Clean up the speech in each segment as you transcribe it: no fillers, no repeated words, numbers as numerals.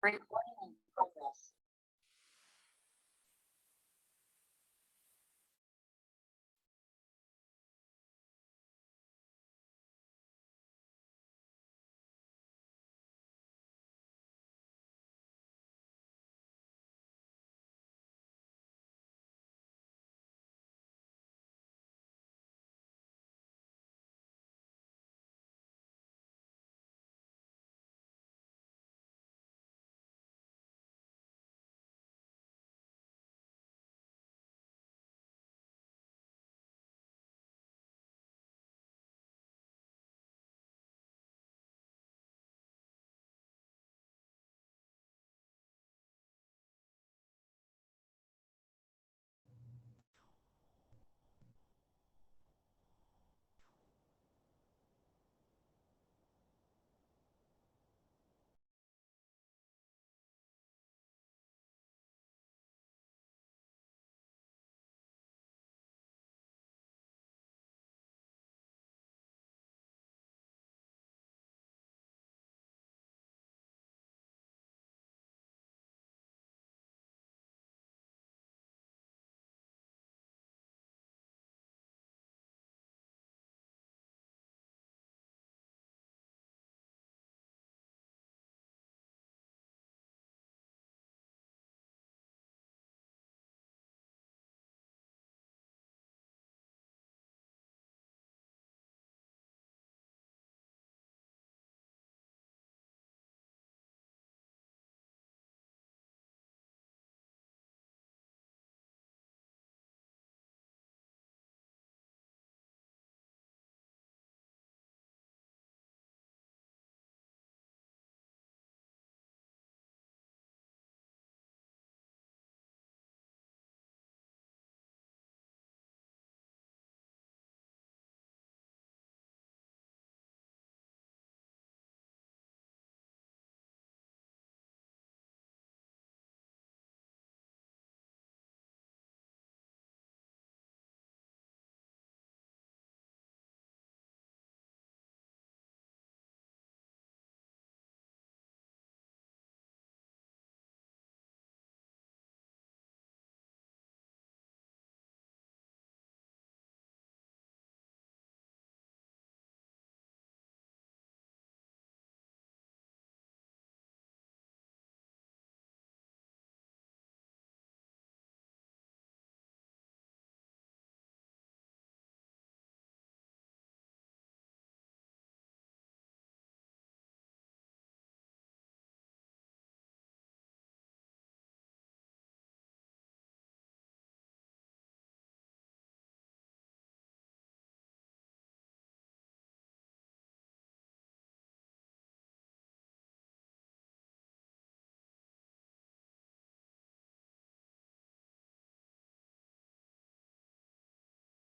Recording in progress.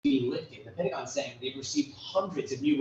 Being lifted. The Pentagon saying they've received hundreds of new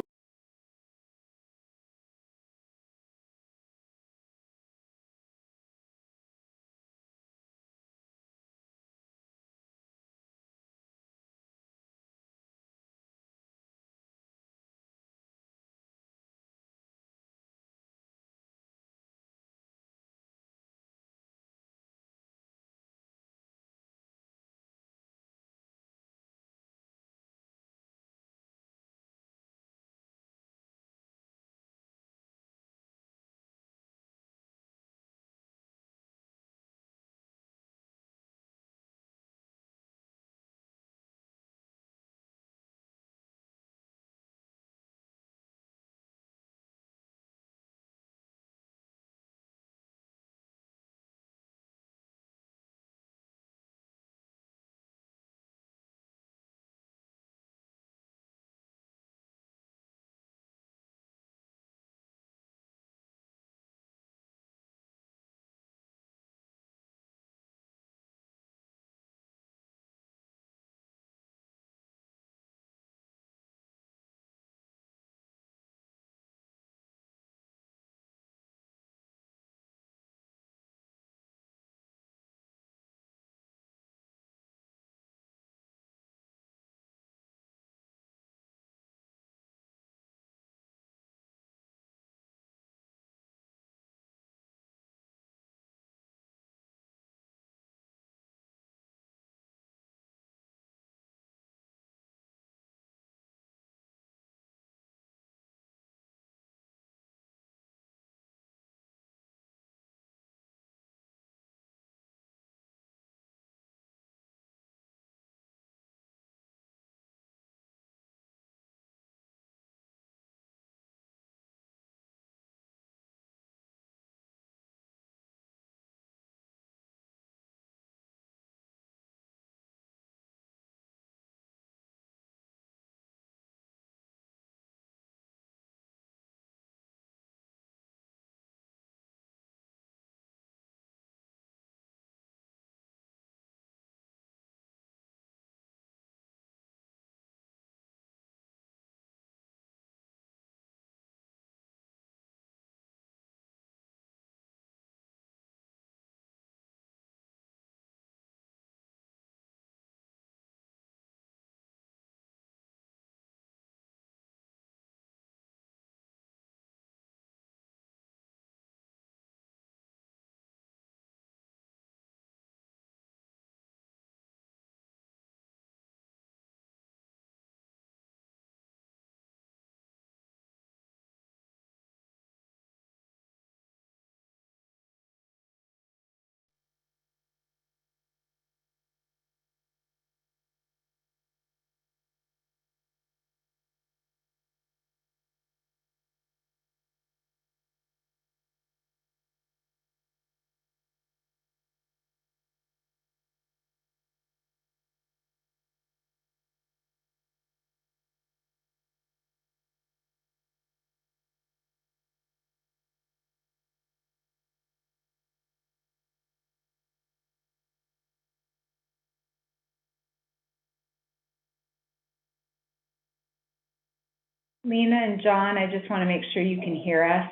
Lena and John, I just want to make sure you can hear us.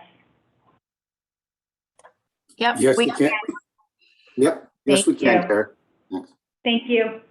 Yep. Yes, we can. Yep. Yes, we Thank can, you. Kara. Thanks. Thank you.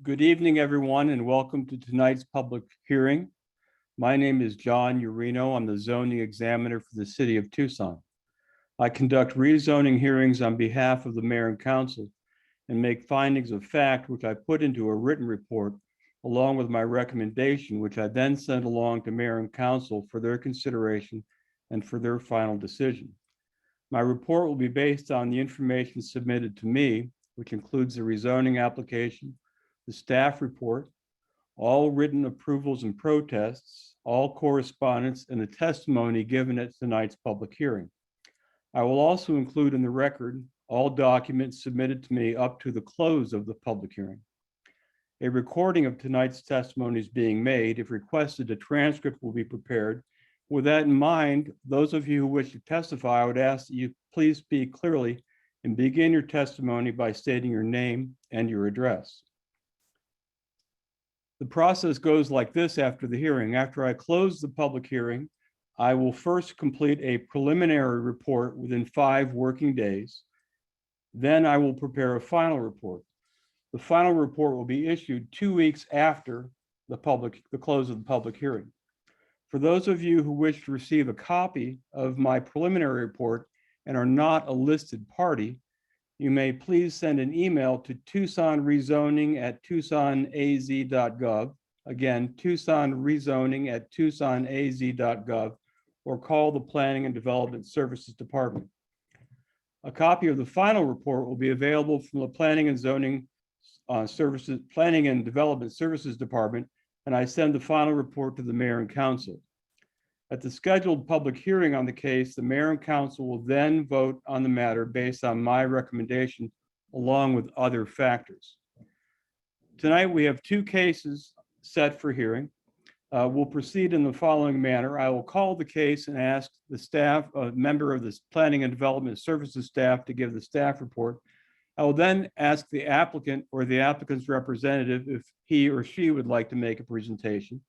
Good evening, everyone, and welcome to tonight's public hearing. My name is John Urino. I'm the zoning examiner for the city of Tucson. I conduct rezoning hearings on behalf of the mayor and council and make findings of fact, which I put into a written report, along with my recommendation, which I then send along to mayor and council for their consideration and for their final decision. My report will be based on the information submitted to me, which includes the rezoning application, the staff report, all written approvals and protests, all correspondence, and the testimony given at tonight's public hearing. I will also include in the record all documents submitted to me up to the close of the public hearing. A recording of tonight's testimony is being made. If requested, a transcript will be prepared. With that in mind, those of you who wish to testify, I would ask that you please speak clearly and begin your testimony by stating your name and your address. The process goes like this after the hearing. After I close the public hearing, I will first complete a preliminary report within 5 working days. Then I will prepare a final report. The final report will be issued 2 weeks after the close of the public hearing. For those of you who wish to receive a copy of my preliminary report and are not a listed party, you may please send an email to tucsonrezoning@tucsonaz.gov. Again, tucsonrezoning@tucsonaz.gov, or call the Planning and Development Services Department. A copy of the final report will be available from the Planning and Development Services Department, and I send the final report to the mayor and council. At the scheduled public hearing on the case, the mayor and council will then vote on the matter based on my recommendation, along with other factors. Tonight, we have 2 cases set for hearing. We'll proceed in the following manner. I will call the case and ask the staff, a member of the Planning and Development Services staff, to give the staff report. I will then ask the applicant or the applicant's representative if he or she would like to make a presentation.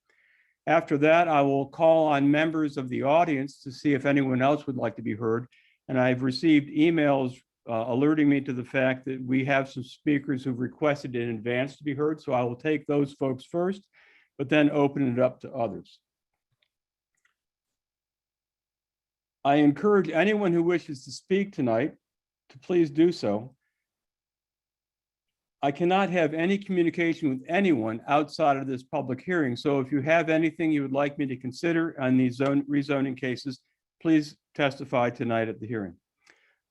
After that, I will call on members of the audience to see if anyone else would like to be heard. And I've received emails alerting me to the fact that we have some speakers who've requested in advance to be heard. So I will take those folks first, but then open it up to others. I encourage anyone who wishes to speak tonight to please do so. I cannot have any communication with anyone outside of this public hearing. So if you have anything you would like me to consider on these rezoning cases, please testify tonight at the hearing.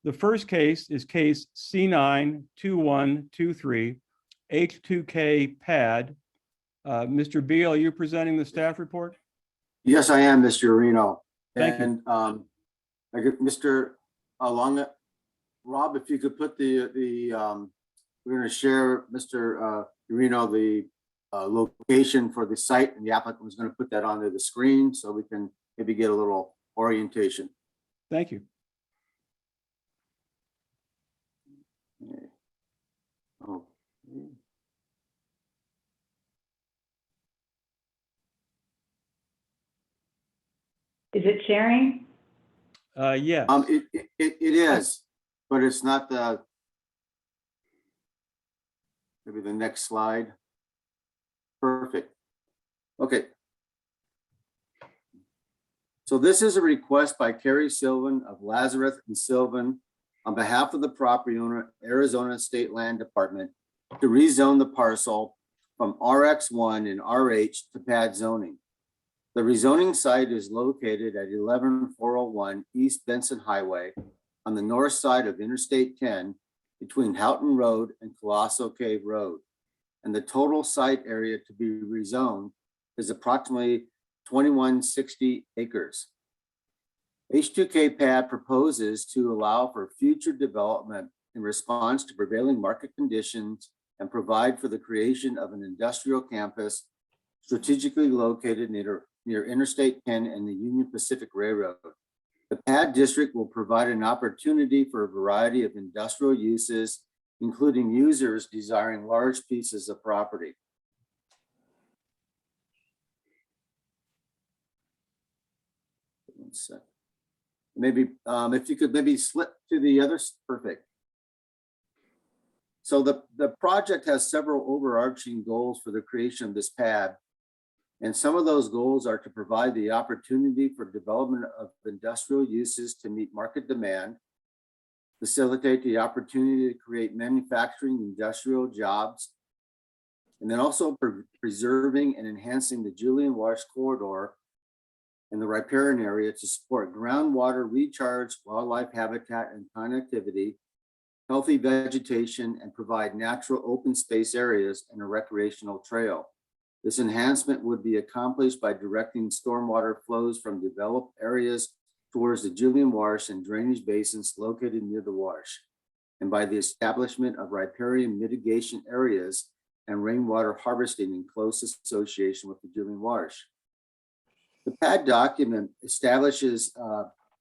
The first case is case C9-2123, H2K pad. Mr. Beal, are you presenting the staff report? Yes, I am, Mr. Urino. Thank you. And I get Mr. Longa, Rob, if you could put we're going to share, Mr. Urino, the location for the site, and the applicant was going to put that onto the screen so we can maybe get a little orientation. Thank you. Okay. Oh. Is it sharing? Yes. It is, but it's not maybe the next slide. Perfect. Okay. So this is a request by Carrie Sylvan of Lazarus and Sylvan on behalf of the property owner, Arizona State Land Department, to rezone the parcel from RX1 and RH to pad zoning. The rezoning site is located at 11401 East Benson Highway on the north side of Interstate 10 between Houghton Road and Colossal Cave Road. And the total site area to be rezoned is approximately 2160 acres. H2K pad proposes to allow for future development in response to prevailing market conditions and provide for the creation of an industrial campus strategically located near Interstate 10 and the Union Pacific Railroad. The pad district will provide an opportunity for a variety of industrial uses, including users desiring large pieces of property. One sec. Maybe if you could maybe slip to the other, perfect. So the project has several overarching goals for the creation of this pad. And some of those goals are to provide the opportunity for development of industrial uses to meet market demand, facilitate the opportunity to create manufacturing industrial jobs, and then also preserving and enhancing the Julian Wash corridor and the riparian area to support groundwater recharge, wildlife habitat and connectivity, healthy vegetation, and provide natural open space areas and a recreational trail. This enhancement would be accomplished by directing stormwater flows from developed areas towards the Julian Wash and drainage basins located near the wash, and by the establishment of riparian mitigation areas and rainwater harvesting in close association with the Julian Wash. The PAD document establishes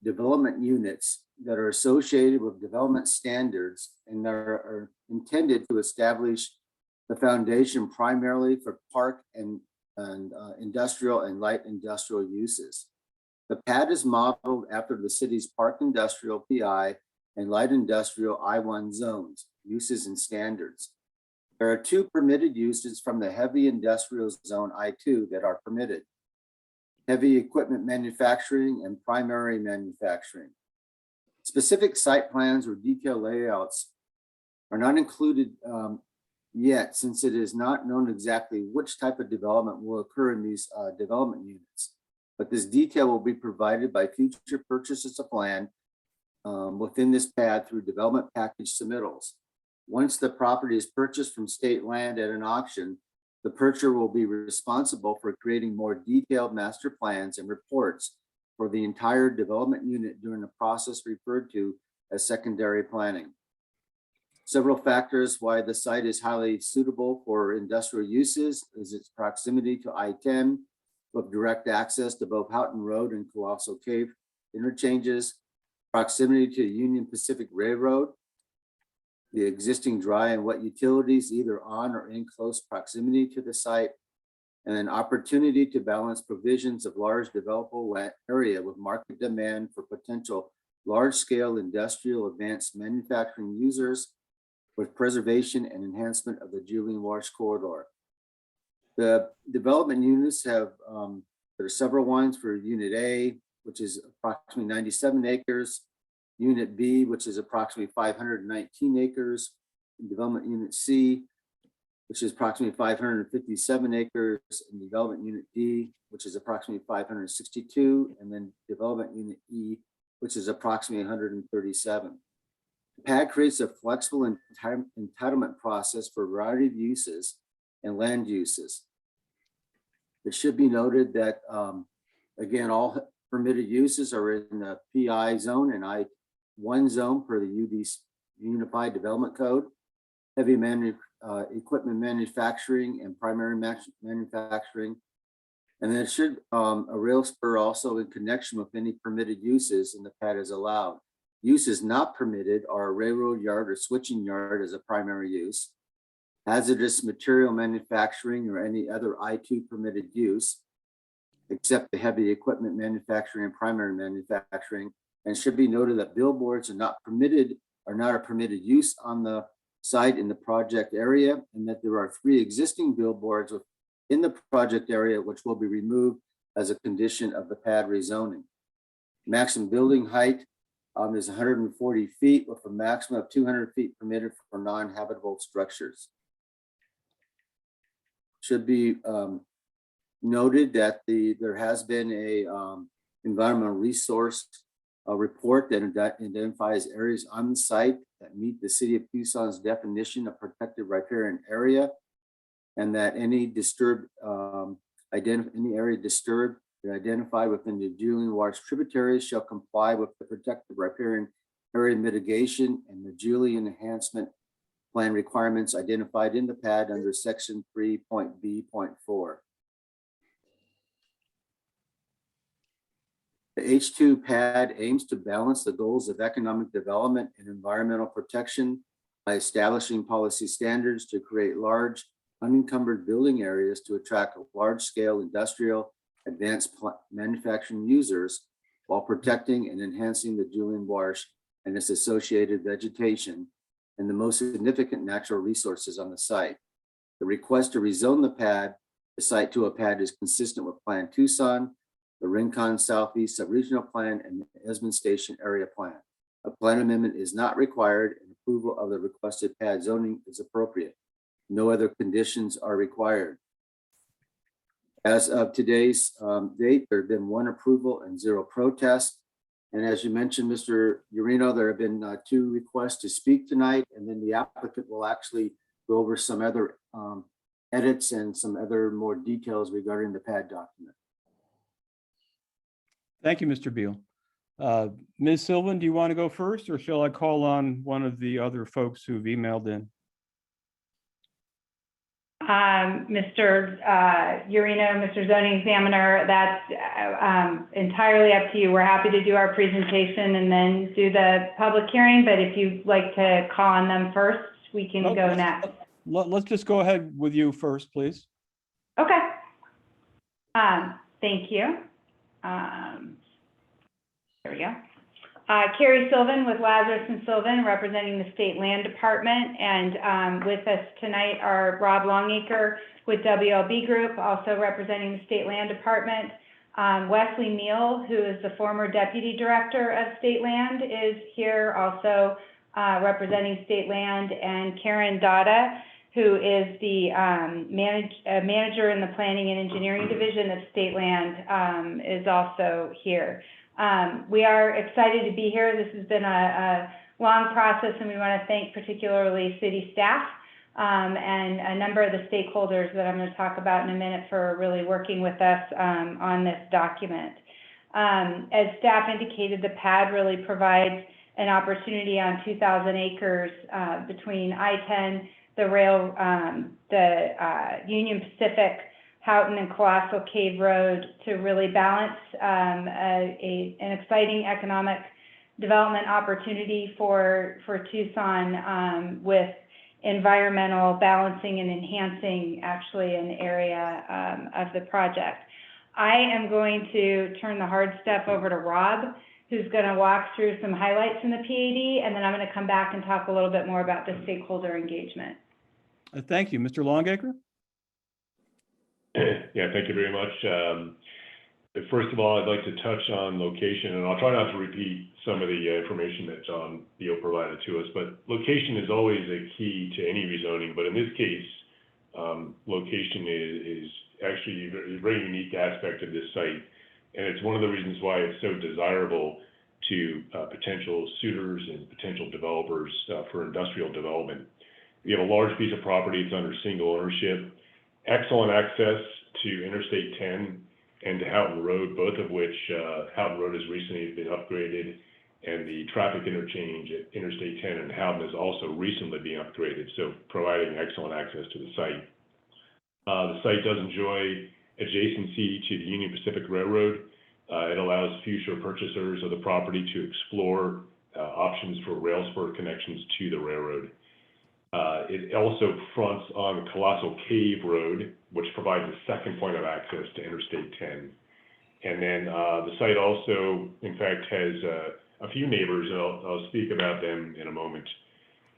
development units that are associated with development standards and are intended to establish the foundation primarily for park and industrial and light industrial uses. The PAD is modeled after the city's park industrial PI and light industrial I1 zones, uses and standards. There are 2 permitted uses from the heavy industrial zone I2 that are permitted: heavy equipment manufacturing and primary manufacturing. Specific site plans or detailed layouts are not included yet, since it is not known exactly which type of development will occur in these development units. But this detail will be provided by future purchasers of land within this pad through development package submittals. Once the property is purchased from state land at an auction, the purchaser will be responsible for creating more detailed master plans and reports for the entire development unit during the process referred to as secondary planning. Several factors why the site is highly suitable for industrial uses is its proximity to I-10 with direct access to both Houghton Road and Colossal Cave interchanges, proximity to Union Pacific Railroad, the existing dry and wet utilities either on or in close proximity to the site, and an opportunity to balance provisions of large developable area with market demand for potential large-scale industrial advanced manufacturing users with preservation and enhancement of the Julian Wash corridor. The development units have, there are several ones for Unit A, which is approximately 97 acres, Unit B, which is approximately 519 acres, and Development Unit C, which is approximately 557 acres, and Development Unit D, which is approximately 562, and then Development Unit E, which is approximately 137. The PAD creates a flexible entitlement process for a variety of uses and land uses. It should be noted that, again, all permitted uses are in the PI zone and I1 zone per the UD's Unified Development Code. Heavy equipment manufacturing and primary manufacturing. And then it should, a rail spur also in connection with any permitted uses in the PAD is allowed. Uses not permitted are a railroad yard or switching yard as a primary use, hazardous material manufacturing or any other I2 permitted use, except the heavy equipment manufacturing and primary manufacturing. And should be noted that billboards are not a permitted use on the site in the project area, and that there are 3 existing billboards in the project area which will be removed as a condition of the PAD rezoning. Maximum building height is 140 feet with a maximum of 200 feet permitted for non-habitable structures. Should be noted that there has been a environmental resource report that identifies areas on the site that meet the city of Tucson's definition of protected riparian area, and that any area disturbed or identified within the Julian Wash tributaries shall comply with the protected riparian area mitigation and the Julian enhancement plan requirements identified in the PAD under section 3.B.4. The H2 PAD aims to balance the goals of economic development and environmental protection by establishing policy standards to create large, unencumbered building areas to attract large-scale industrial advanced manufacturing users while protecting and enhancing the Julian Wash and its associated vegetation and the most significant natural resources on the site. The request to rezone the site to a pad is consistent with Plan Tucson, the Rincon Southeast Subregional Plan, and the Esmond Station Area Plan. A plan amendment is not required, and approval of the requested pad zoning is appropriate. No other conditions are required. As of today's date, there have been 1 approval and 0 protest. And as you mentioned, Mr. Urino, there have been 2 requests to speak tonight, and then the applicant will actually go over some other edits and some other more details regarding the pad document. Thank you, Mr. Beal. Ms. Sylvan, do you want to go first, or shall I call on one of the other folks who've emailed in? Mr. Urino, Mr. Zoning Examiner, that's entirely up to you. We're happy to do our presentation and then do the public hearing, but if you'd like to call on them first, we can go next. Let's just go ahead with you first, please. Okay. Thank you. There we go. Carrie Sylvan with Lazarus and Sylvan, representing the State Land Department. And with us tonight are Rob Longacre with WLB Group, also representing the State Land Department. Wesley Neal, who is the former Deputy Director of State Land, is here also representing State Land. And Karen Dada, who is the manager in the Planning and Engineering Division of State Land, is also here. We are excited to be here. This has been a long process, and we want to thank particularly city staff and a number of the stakeholders that I'm going to talk about in a minute for really working with us on this document. As staff indicated, the pad really provides an opportunity on 2,000 acres between I-10, the rail, Union Pacific, Houghton and Colossal Cave Road to really balance an exciting economic development opportunity for Tucson with environmental balancing and enhancing actually an area of the project. I am going to turn the hard stuff over to Rob, who's going to walk through some highlights in the PAD, and then I'm going to come back and talk a little bit more about the stakeholder engagement. Thank you. Mr. Longacre? Yeah, thank you very much. First of all, I'd like to touch on location, and I'll try not to repeat some of the information that John Beal provided to us, but location is always a key to any rezoning, but in this case, location is actually a very unique aspect of this site, and it's one of the reasons why it's so desirable to potential suitors and potential developers for industrial development. We have a large piece of property, it's under single ownership, excellent access to Interstate 10 and to Houghton Road, both of which Houghton Road has recently been upgraded, and the traffic interchange at Interstate 10 and Houghton has also recently been upgraded, so providing excellent access to the site. The site does enjoy adjacency to the Union Pacific Railroad. It allows future purchasers of the property to explore options for rail spur connections to the railroad. It also fronts on Colossal Cave Road, which provides a second point of access to Interstate 10. And then the site also, in fact, has a few neighbors, and I'll speak about them in a moment.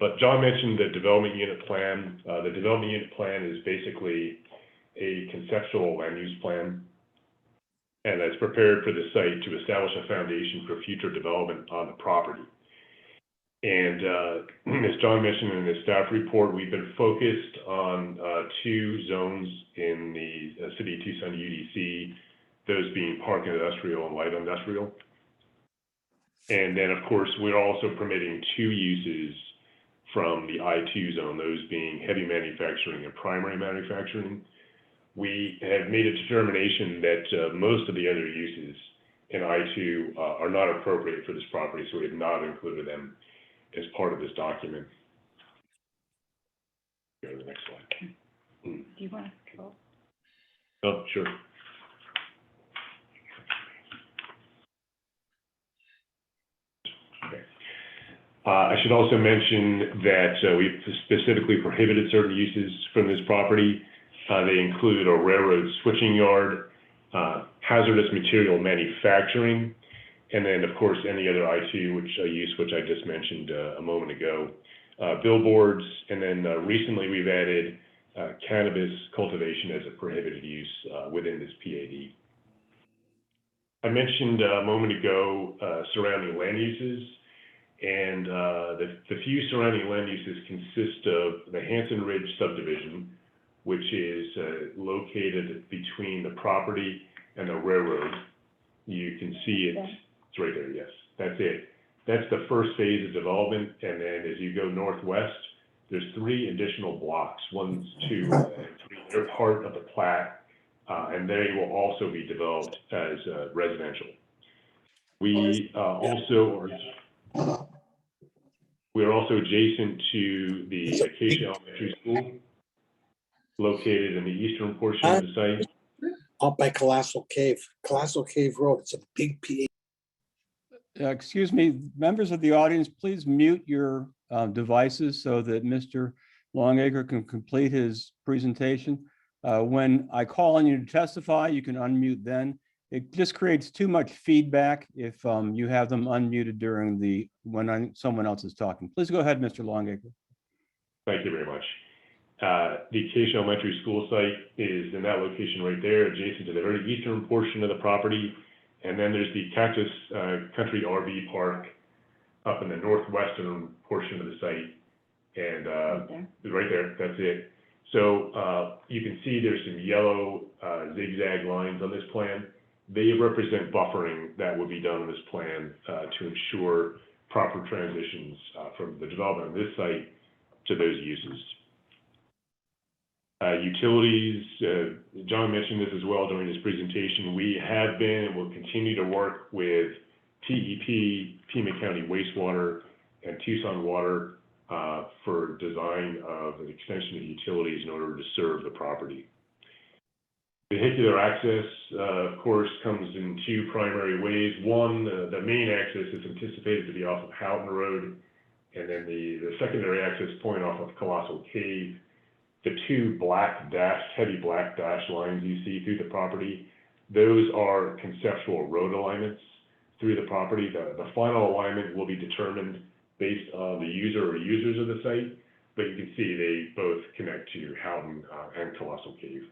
But John mentioned the development unit plan. The development unit plan is basically a conceptual land use plan, and that's prepared for the site to establish a foundation for future development on the property. And as John mentioned in his staff report, we've been focused on 2 zones in the City of Tucson UDC, those being park industrial and light industrial. And then, of course, we're also permitting 2 uses from the I-2 zone, those being heavy manufacturing and primary manufacturing. We have made a determination that most of the other uses in I-2 are not appropriate for this property, so we have not included them as part of this document. Go to the next slide. Do you want to go? Oh, sure. Okay. I should also mention that we've specifically prohibited certain uses from this property. They include a railroad switching yard, hazardous material manufacturing, and then, of course, any other I2 use, which I just mentioned a moment ago. billboards, and then recently we've added cannabis cultivation as a prohibited use within this PAD. I mentioned a moment ago surrounding land uses, and the few surrounding land uses consist of the Hanson Ridge subdivision, which is located between the property and the railroad. You can see it, it's right there, yes, that's it. That's the first phase of development, and then as you go northwest, there's 3 additional blocks, 1, 2, and 3. They're part of the plat, and they will also be developed as residential. We are also adjacent to the Acacia Elementary School, located in the eastern portion of the site. Up by Colossal Cave Road. It's a big PA. Excuse me, members of the audience, please mute your devices so that Mr. Longacre can complete his presentation. When I call on you to testify, you can unmute then. It just creates too much feedback if you have them unmuted during someone else is talking. Please go ahead, Mr. Longacre. Thank you very much. The Acacia Elementary School site is in that location right there, adjacent to the very eastern portion of the property. And then there's the Cactus Country RV Park up in the northwestern portion of the site. And right there, that's it. So you can see there's some yellow zigzag lines on this plan. They represent buffering that would be done on this plan to ensure proper transitions from the development of this site to those uses. Utilities, John mentioned this as well during his presentation. We have been and will continue to work with TEP, Pima County Wastewater, and Tucson Water for design of an extension of utilities in order to serve the property. Vehicular access, of course, comes in 2 primary ways. One, the main access is anticipated to be off of Houghton Road, and then the secondary access point off of Colossal Cave. The 2 heavy black dash lines you see through the property, those are conceptual road alignments through the property. The final alignment will be determined based on the user or users of the site, but you can see they both connect to Houghton and Colossal Cave.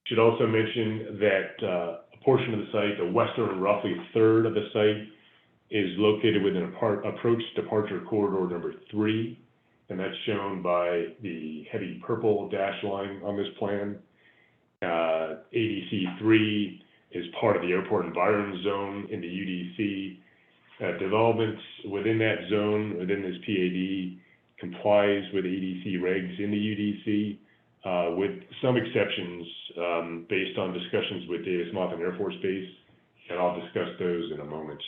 Should also mention that a portion of the site, the western roughly third of the site, is located within approach departure corridor number 3, and that's shown by the heavy purple dash line on this plan. ADC 3 is part of the airport environment zone in the UDC. Development within that zone, within this PAD, complies with ADC regs in the UDC, with some exceptions based on discussions with Davis-Monthan Air Force Base, and I'll discuss those in a moment.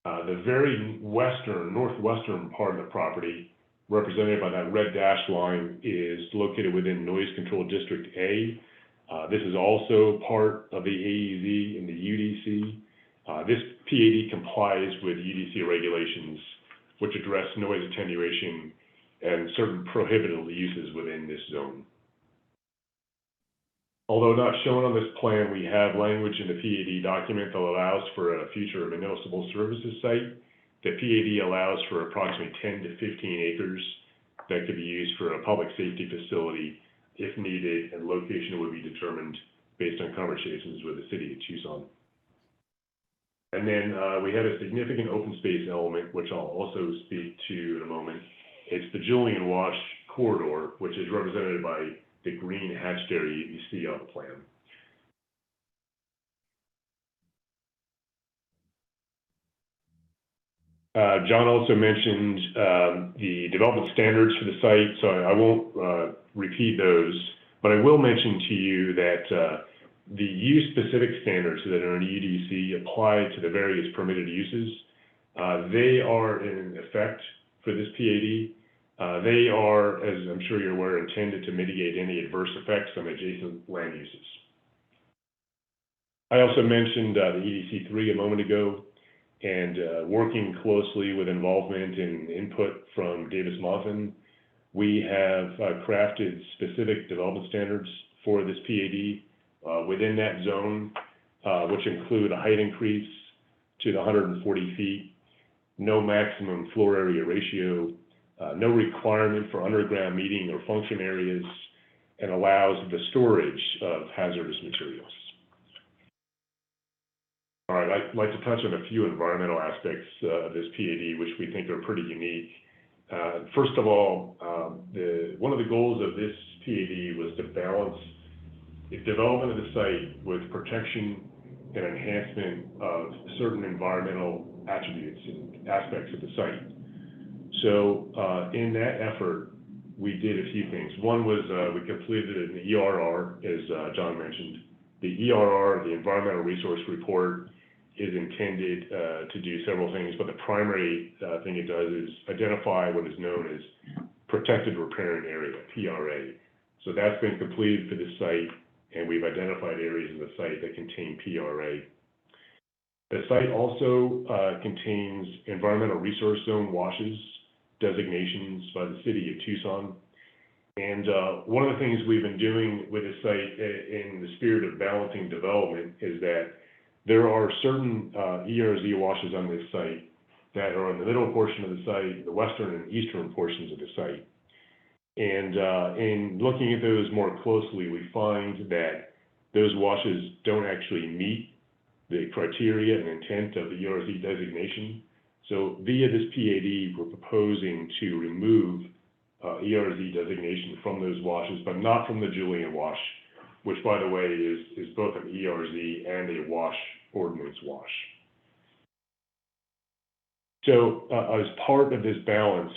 The very northwestern part of the property, represented by that red dash line, is located within Noise Control District A. This is also part of the AEZ in the UDC. This PAD complies with UDC regulations, which address noise attenuation and certain prohibited uses within this zone. Although not shown on this plan, we have language in the PAD document that allows for a future municipal services site. The PAD allows for approximately 10 to 15 acres that could be used for a public safety facility if needed, and location would be determined based on conversations with the city of Tucson. And then we have a significant open space element, which I'll also speak to in a moment. It's the Julian Wash corridor, which is represented by the green hatched area you see on the plan. John also mentioned the development standards for the site, so I won't repeat those, but I will mention to you that the use-specific standards that are in EDC apply to the various permitted uses. They are in effect for this PAD. They are, as I'm sure you're aware, intended to mitigate any adverse effects on adjacent land uses. I also mentioned the EDC 3 a moment ago, and working closely with involvement and input from Davis-Monthan, we have crafted specific development standards for this PAD within that zone, which include a height increase to the 140 feet, no maximum floor area ratio, no requirement for underground meeting or function areas, and allows the storage of hazardous materials. All right, I'd like to touch on a few environmental aspects of this PAD, which we think are pretty unique. First of all, one of the goals of this PAD was to balance the development of the site with protection and enhancement of certain environmental attributes and aspects of the site. So in that effort, we did a few things. One was we completed an ERR, as John mentioned. The ERR, the Environmental Resource Report, is intended to do several things, but the primary thing it does is identify what is known as Protected Riparian Area, PRA. So that's been completed for this site, and we've identified areas of the site that contain PRA. The site also contains Environmental Resource Zone washes designations by the city of Tucson. And one of the things we've been doing with this site in the spirit of balancing development is that there are certain ERZ washes on this site that are in the middle portion of the site, the western and eastern portions of the site. And in looking at those more closely, we find that those washes don't actually meet the criteria and intent of the ERZ designation. So via this PAD, we're proposing to remove ERZ designation from those washes, but not from the Julian wash, which, by the way, is both an ERZ and a wash ordinance wash. So as part of this balance,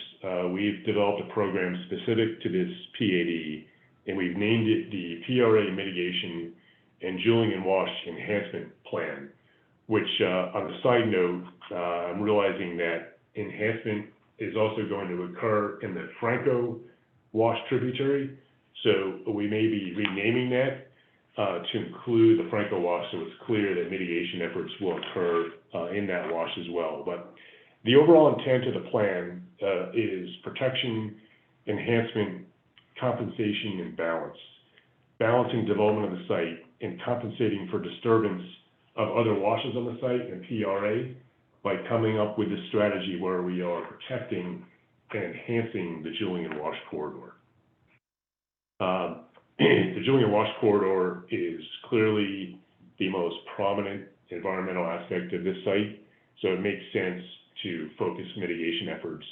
we've developed a program specific to this PAD, and we've named it the PRA Mitigation and Julian Wash Enhancement Plan, which on a side note, I'm realizing that enhancement is also going to occur in the Franco Wash tributary. So we may be renaming that to include the Franco Wash, so it's clear that mitigation efforts will occur in that wash as well. But the overall intent of the plan is protection, enhancement, compensation, and balance. Balancing development of the site and compensating for disturbance of other washes on the site and PRA by coming up with this strategy where we are protecting and enhancing the Julian Wash Corridor. The Julian Wash Corridor is clearly the most prominent environmental aspect of this site, so it makes sense to focus mitigation efforts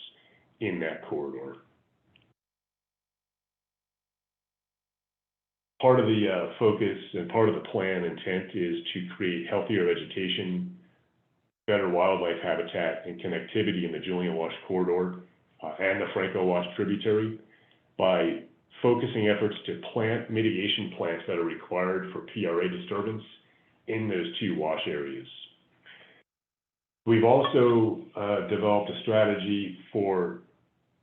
in that corridor. Part of the focus and part of the plan intent is to create healthier vegetation, better wildlife habitat, and connectivity in the Julian Wash Corridor and the Franco Wash tributary by focusing efforts to plant mitigation plants that are required for PRA disturbance in those two wash areas. We've also developed a strategy for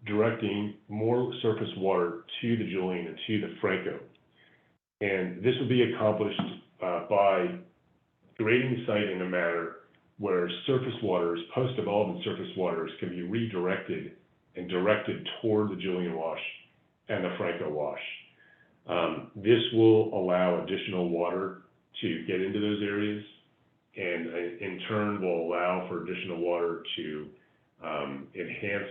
directing more surface water to the Julian and to the Franco. And this will be accomplished by grading the site in a manner where surface waters, post-development surface waters, can be redirected and directed toward the Julian Wash and the Franco Wash. This will allow additional water to get into those areas, and in turn will allow for additional water to enhance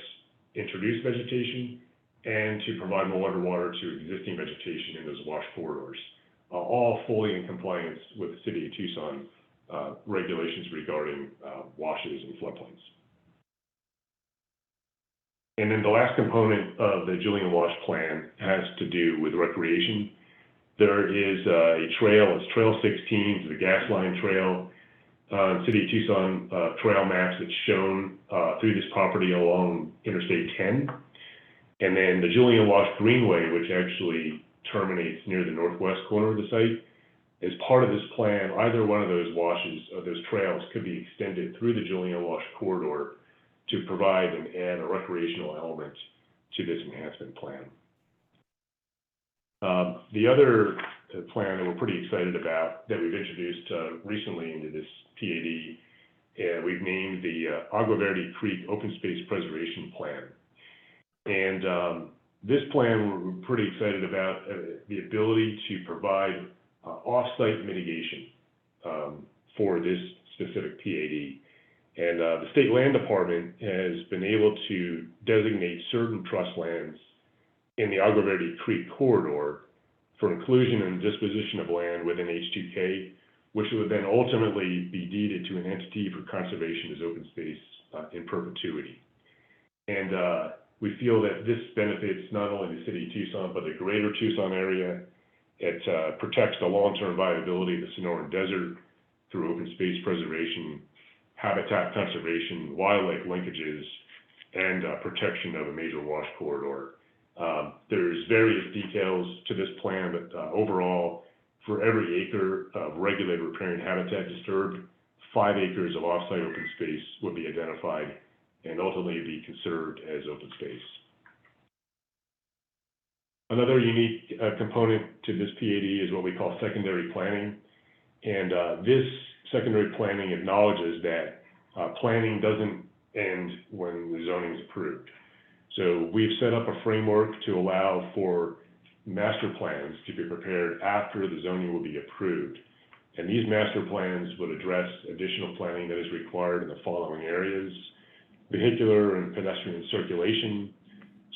introduced vegetation and to provide more water to existing vegetation in those wash corridors, all fully in compliance with the City of Tucson regulations regarding washes and floodplains. And then the last component of the Julian Wash Plan has to do with recreation. There is a trail, it's Trail 16, it's the gas line trail. City of Tucson trail maps that's shown through this property along Interstate 10. And then the Julian Wash Greenway, which actually terminates near the northwest corner of the site. As part of this plan, either one of those washes, or those trails, could be extended through the Julian Wash corridor to provide and add a recreational element to this enhancement plan. The other plan that we're pretty excited about that we've introduced recently into this PAD, we've named the Agua Verde Creek Open Space Preservation Plan. And this plan, we're pretty excited about the ability to provide off-site mitigation for this specific PAD. And the State Land Department has been able to designate certain trust lands in the Agua Verde Creek corridor for inclusion and disposition of land within H2K, which would then ultimately be deeded to an entity for conservation as open space in perpetuity. And we feel that this benefits not only the city of Tucson, but the greater Tucson area. It protects the long-term viability of the Sonoran Desert through open space preservation, habitat conservation, wildlife linkages, and protection of a major wash corridor. There's various details to this plan, but overall, for every acre of regulated riparian habitat disturbed, 5 acres of off-site open space would be identified and ultimately be conserved as open space. Another unique component to this PAD is what we call secondary planning. And this secondary planning acknowledges that planning doesn't end when the zoning is approved. So we've set up a framework to allow for master plans to be prepared after the zoning will be approved. And these master plans would address additional planning that is required in the following areas: vehicular and pedestrian circulation,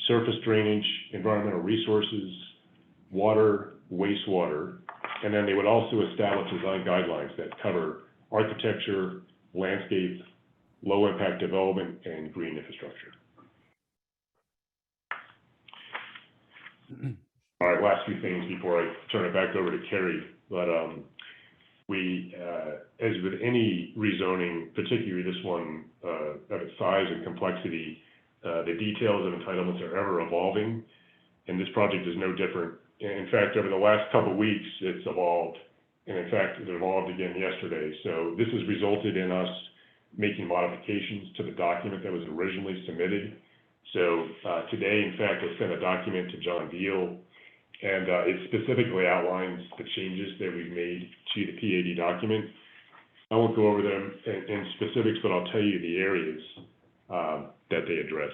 surface drainage, environmental resources, water, wastewater, and then they would also establish design guidelines that cover architecture, landscape, low impact development, and green infrastructure. All right, last few things before I turn it back over to Carrie. But as with any rezoning, particularly this one of its size and complexity, the details of entitlements are ever evolving, and this project is no different. In fact, over the last couple of weeks, it's evolved, and in fact, it evolved again yesterday. So this has resulted in us making modifications to the document that was originally submitted. So today, in fact, I sent a document to John Deal, and it specifically outlines the changes that we've made to the PAD document. I won't go over them in specifics, but I'll tell you the areas that they address.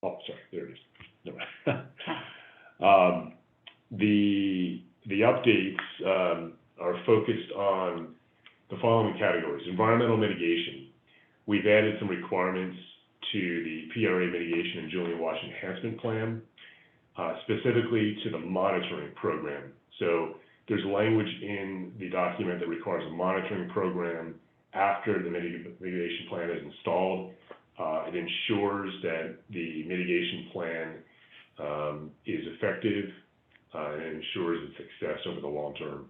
Oh, sorry, there it is. No. The updates are focused on the following categories. Environmental mitigation. We've added some requirements to the PRA mitigation and Julian Wash enhancement plan, specifically to the monitoring program. So there's language in the document that requires a monitoring program after the mitigation plan is installed. It ensures that the mitigation plan is effective and ensures its success over the long term.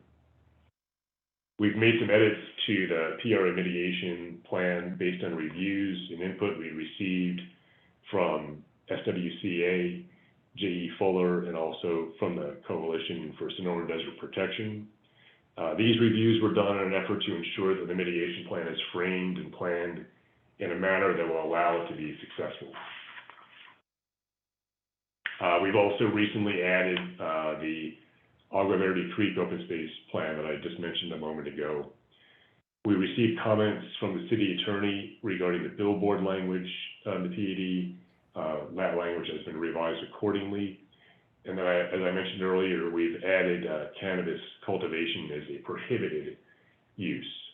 We've made some edits to the PRA mitigation plan based on reviews and input we received from SWCA, J.E. Fuller, and also from the Coalition for Sonoran Desert Protection. These reviews were done in an effort to ensure that the mitigation plan is framed and planned in a manner that will allow it to be successful. We've also recently added the Agua Verde Creek open space plan that I just mentioned a moment ago. We received comments from the city attorney regarding the billboard language on the PAD. That language has been revised accordingly. And then, as I mentioned earlier, we've added cannabis cultivation as a prohibited use.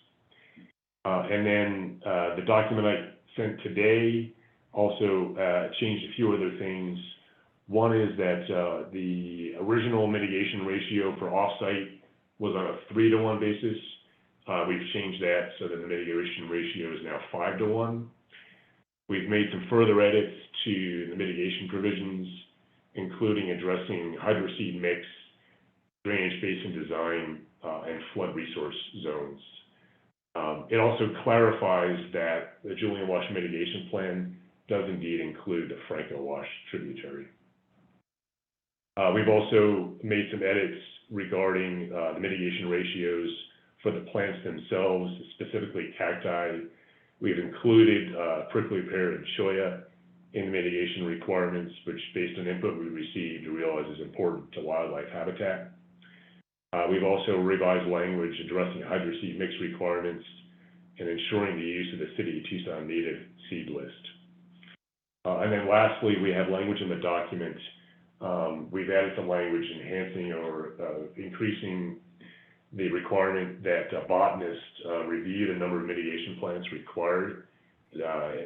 And then the document I sent today also changed a few other things. One is that the original mitigation ratio for offsite was on a 3-to-1 basis. We've changed that so that the mitigation ratio is now 5-to-1. We've made some further edits to the mitigation provisions, including addressing hydroseed mix, drainage basin design, and flood resource zones. It also clarifies that the Julian Wash mitigation plan does indeed include the Franco Wash tributary. We've also made some edits regarding the mitigation ratios for the plants themselves, specifically cacti. We've included prickly pear and cholla in the mitigation requirements, which, based on input we received, realize is important to wildlife habitat. We've also revised language addressing hydroseed mix requirements and ensuring the use of the City of Tucson native seed list. And then lastly, we have language in the document We've added some language enhancing or increasing the requirement that botanists review the number of mitigation plants required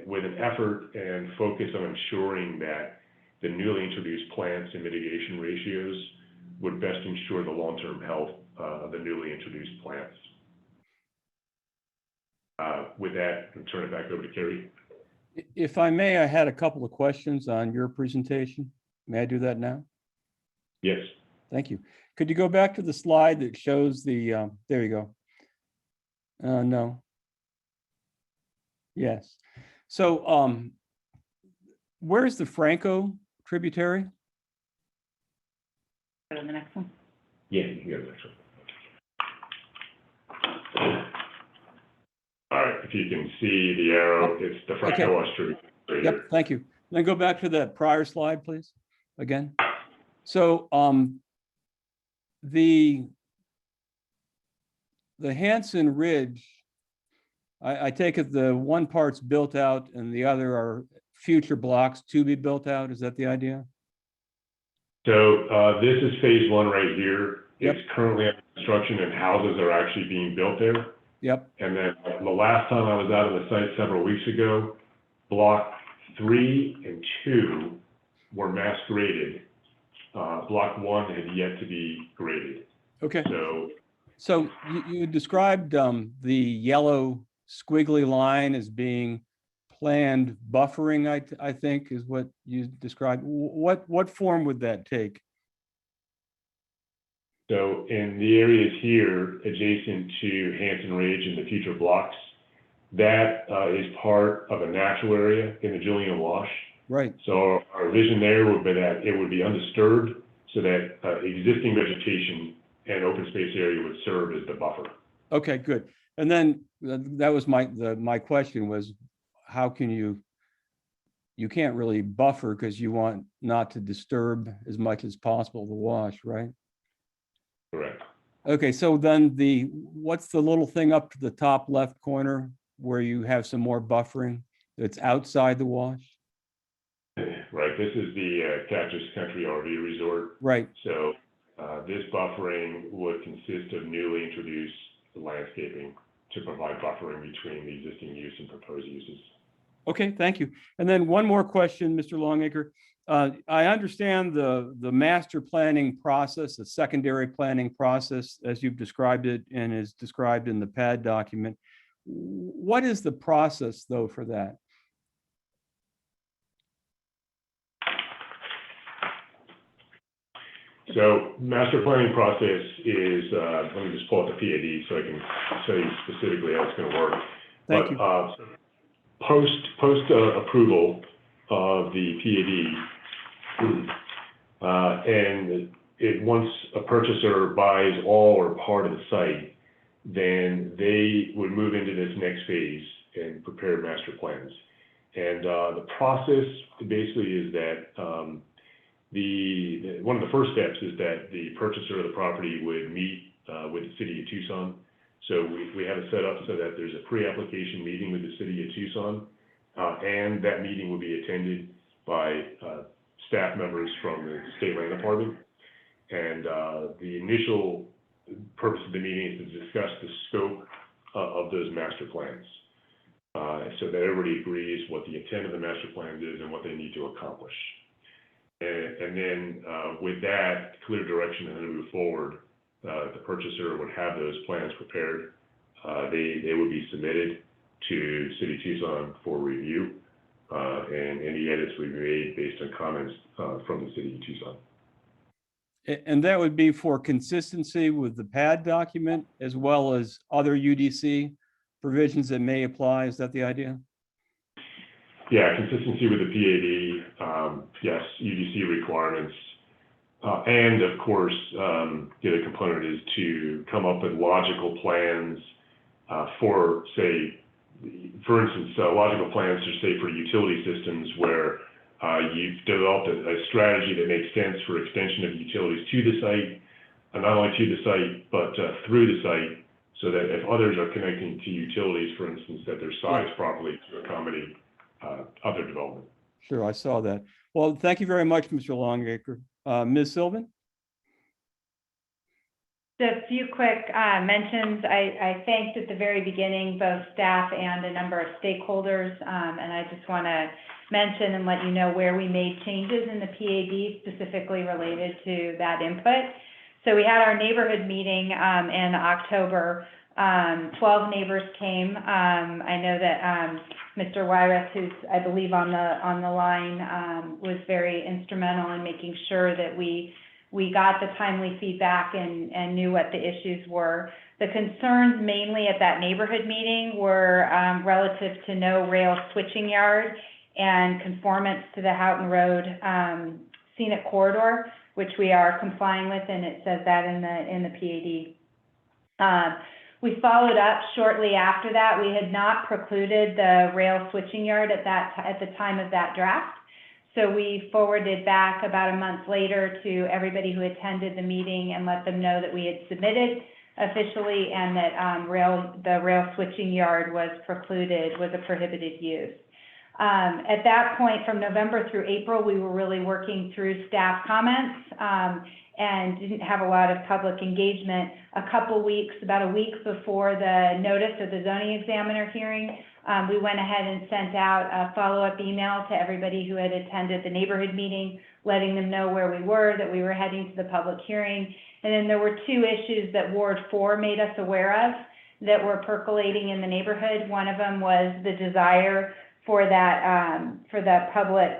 with an effort and focus on ensuring that the newly introduced plants and mitigation ratios would best ensure the long-term health of the newly introduced plants. With that, I'll turn it back over to Kerry. If I may, I had a couple of questions on your presentation. May I do that now? Yes. Thank you. Could you go back to the slide that shows the, there you go. No. Yes. So where's the Franco tributary? Go to the next one. Yeah, you can go to the next one. All right, if you can see the arrow, it's the Franco Wash tributary. Yep, thank you. Then go back to that prior slide, please, again. So the Hanson Ridge, I take it the one part's built out and the other are future blocks to be built out. Is that the idea? So this is phase one right here. Yep. It's currently under construction and houses are actually being built there. Yep. And then the last time I was out on the site several weeks ago, block 3 and 2 were mass graded. Block 1 had yet to be graded. Okay. So you described the yellow squiggly line as being planned buffering, I think is what you described. What form would that take? So in the areas here adjacent to Hanson Ridge and the future blocks, that is part of a natural area in the Julian Wash. Right. So our vision there would be that it would be undisturbed so that existing vegetation and open space area would serve as the buffer. Okay, good. And then that was my question was, how can you can't really buffer because you want not to disturb as much as possible the wash, right? Correct. Okay, so then what's the little thing up to the top left corner where you have some more buffering that's outside the wash? Right, this is the Cactus Country RV Resort. Right. So this buffering would consist of newly introduced landscaping to provide buffering between the existing use and proposed uses. Okay, thank you. And then one more question, Mr. Longacre. I understand the master planning process, the secondary planning process, as you've described it and is described in the PAD document. What is the process, though, for that? So master planning process is, let me just pull up the PAD so I can tell you specifically how it's going to work. Thank you. Post approval of the PAD, and once a purchaser buys all or part of the site, then they would move into this next phase and prepare master plans. And the process basically is that one of the first steps is that the purchaser of the property would meet with the city of Tucson. So we have it set up so that there's a pre-application meeting with the city of Tucson, and that meeting will be attended by staff members from the State Land Department. And the initial purpose of the meeting is to discuss the scope of those master plans, so that everybody agrees what the intent of the master plans is and what they need to accomplish. And then with that clear direction and then move forward, the purchaser would have those plans prepared. They would be submitted to City Tucson for review, and any edits would be made based on comments from the City of Tucson. And that would be for consistency with the PAD document as well as other UDC provisions that may apply. Is that the idea? Yeah, consistency with the PAD, yes, UDC requirements. And of course, the other component is to come up with logical plans for, say, for instance, logical plans to say for utility systems where you've developed a strategy that makes sense for extension of utilities to the site, and not only to the site, but through the site, so that if others are connecting to utilities, for instance, that they're sized properly to accommodate other development. Sure, I saw that. Well, thank you very much, Mr. Longacre. Ms. Sylvan? Just a few quick mentions. I thanked at the very beginning both staff and a number of stakeholders, and I just want to mention and let you know where we made changes in the PAD specifically related to that input. So we had our neighborhood meeting in October. 12 neighbors came. I know that Mr. Wyruth, who's I believe on the line, was very instrumental in making sure that we got the timely feedback and knew what the issues were. The concerns mainly at that neighborhood meeting were relative to no rail switching yard and conformance to the Houghton Road scenic corridor, which we are complying with, and it says that in the PAD. We followed up shortly after that. We had not precluded the rail switching yard at the time of that draft. So we forwarded back about a month later to everybody who attended the meeting and let them know that we had submitted officially and that the rail switching yard was precluded, was a prohibited use. At that point, from November through April, we were really working through staff comments and didn't have a lot of public engagement. A couple weeks, about a week before the notice of the zoning examiner hearing, we went ahead and sent out a follow-up email to everybody who had attended the neighborhood meeting, letting them know where we were, that we were heading to the public hearing. And then there were two issues that Ward 4 made us aware of that were percolating in the neighborhood. One of them was the desire for that, for the public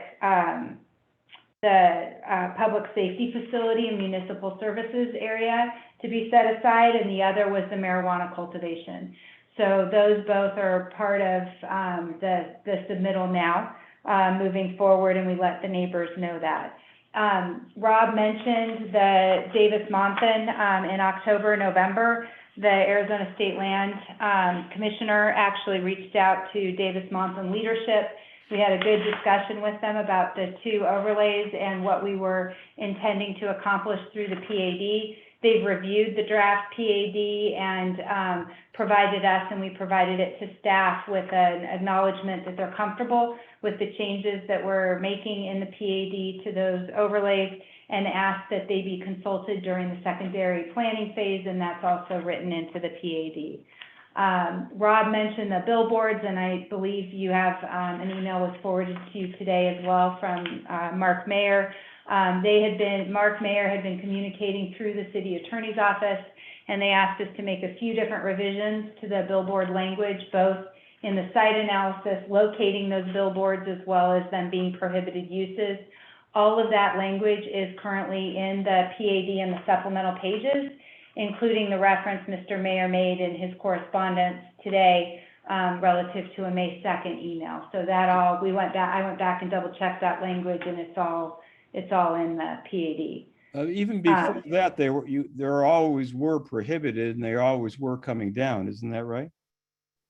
safety facility and municipal services area to be set aside, and the other was the marijuana cultivation. So those both are part of the submittal now moving forward, and we let the neighbors know that. Rob mentioned the Davis-Monthan in October, November. The Arizona State Land Commissioner actually reached out to Davis-Monthan leadership. We had a good discussion with them about the two overlays and what we were intending to accomplish through the PAD. They've reviewed the draft PAD and provided us, and we provided it to staff with an acknowledgement that they're comfortable with the changes that we're making in the PAD to those overlays, and asked that they be consulted during the secondary planning phase, and that's also written into the PAD. Rob mentioned the billboards, and I believe you have an email was forwarded to you today as well from Mark Mayer. Mark Mayer had been communicating through the city attorney's office, and they asked us to make a few different revisions to the billboard language, both in the site analysis, locating those billboards, as well as them being prohibited uses. All of that language is currently in the PAD and the supplemental pages, including the reference Mr. Mayer made in his correspondence today relative to a May 2nd email. So that all, I went back and double checked that language, and it's all in the PAD. Even before that, there always were prohibited, and they always were coming down. Isn't that right?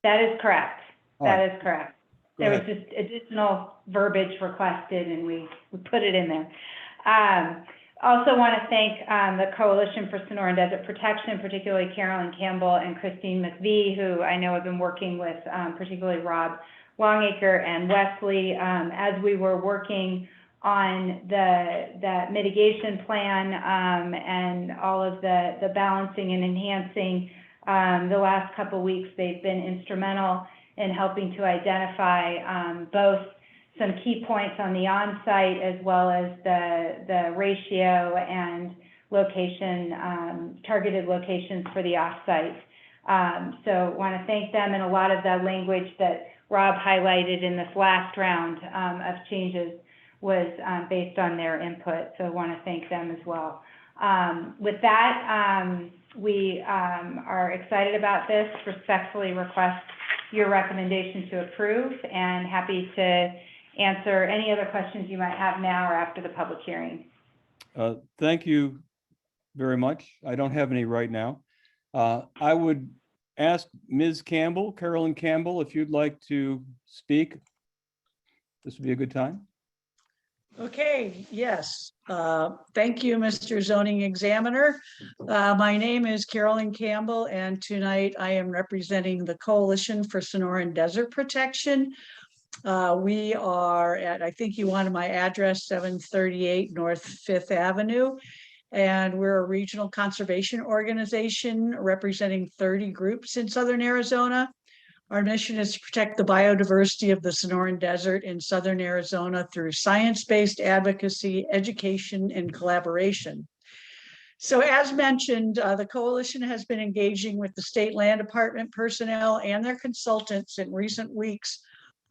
That is correct. That is correct. Go There ahead. was just additional verbiage requested, and we put it in there. Also want to thank the Coalition for Sonoran Desert Protection, particularly Carolyn Campbell and Christine McVie, who I know have been working with particularly Rob Longacre and Wesley as we were working on the mitigation plan and all of the balancing and enhancing. The last couple weeks, they've been instrumental in helping to identify both some key points on the on-site as well as the ratio and location, targeted locations for the off-site. So want to thank them, and a lot of the language that Rob highlighted in this last round of changes was based on their input. So I want to thank them as well. With that, we are excited about this, respectfully request your recommendation to approve, and happy to answer any other questions you might have now or after the public hearing. Thank you very much. I don't have any right now. I would ask Ms. Campbell, Carolyn Campbell, if you'd like to speak. This would be a good time. Okay, yes. Thank you, Mr. Zoning Examiner. My name is Carolyn Campbell, and tonight I am representing the Coalition for Sonoran Desert Protection. We are at, I think you wanted my address, 738 North Fifth Avenue. And we're a regional conservation organization representing 30 groups in Southern Arizona. Our mission is to protect the biodiversity of the Sonoran Desert in Southern Arizona through science-based advocacy, education, and collaboration. So as mentioned, the coalition has been engaging with the state land department personnel and their consultants in recent weeks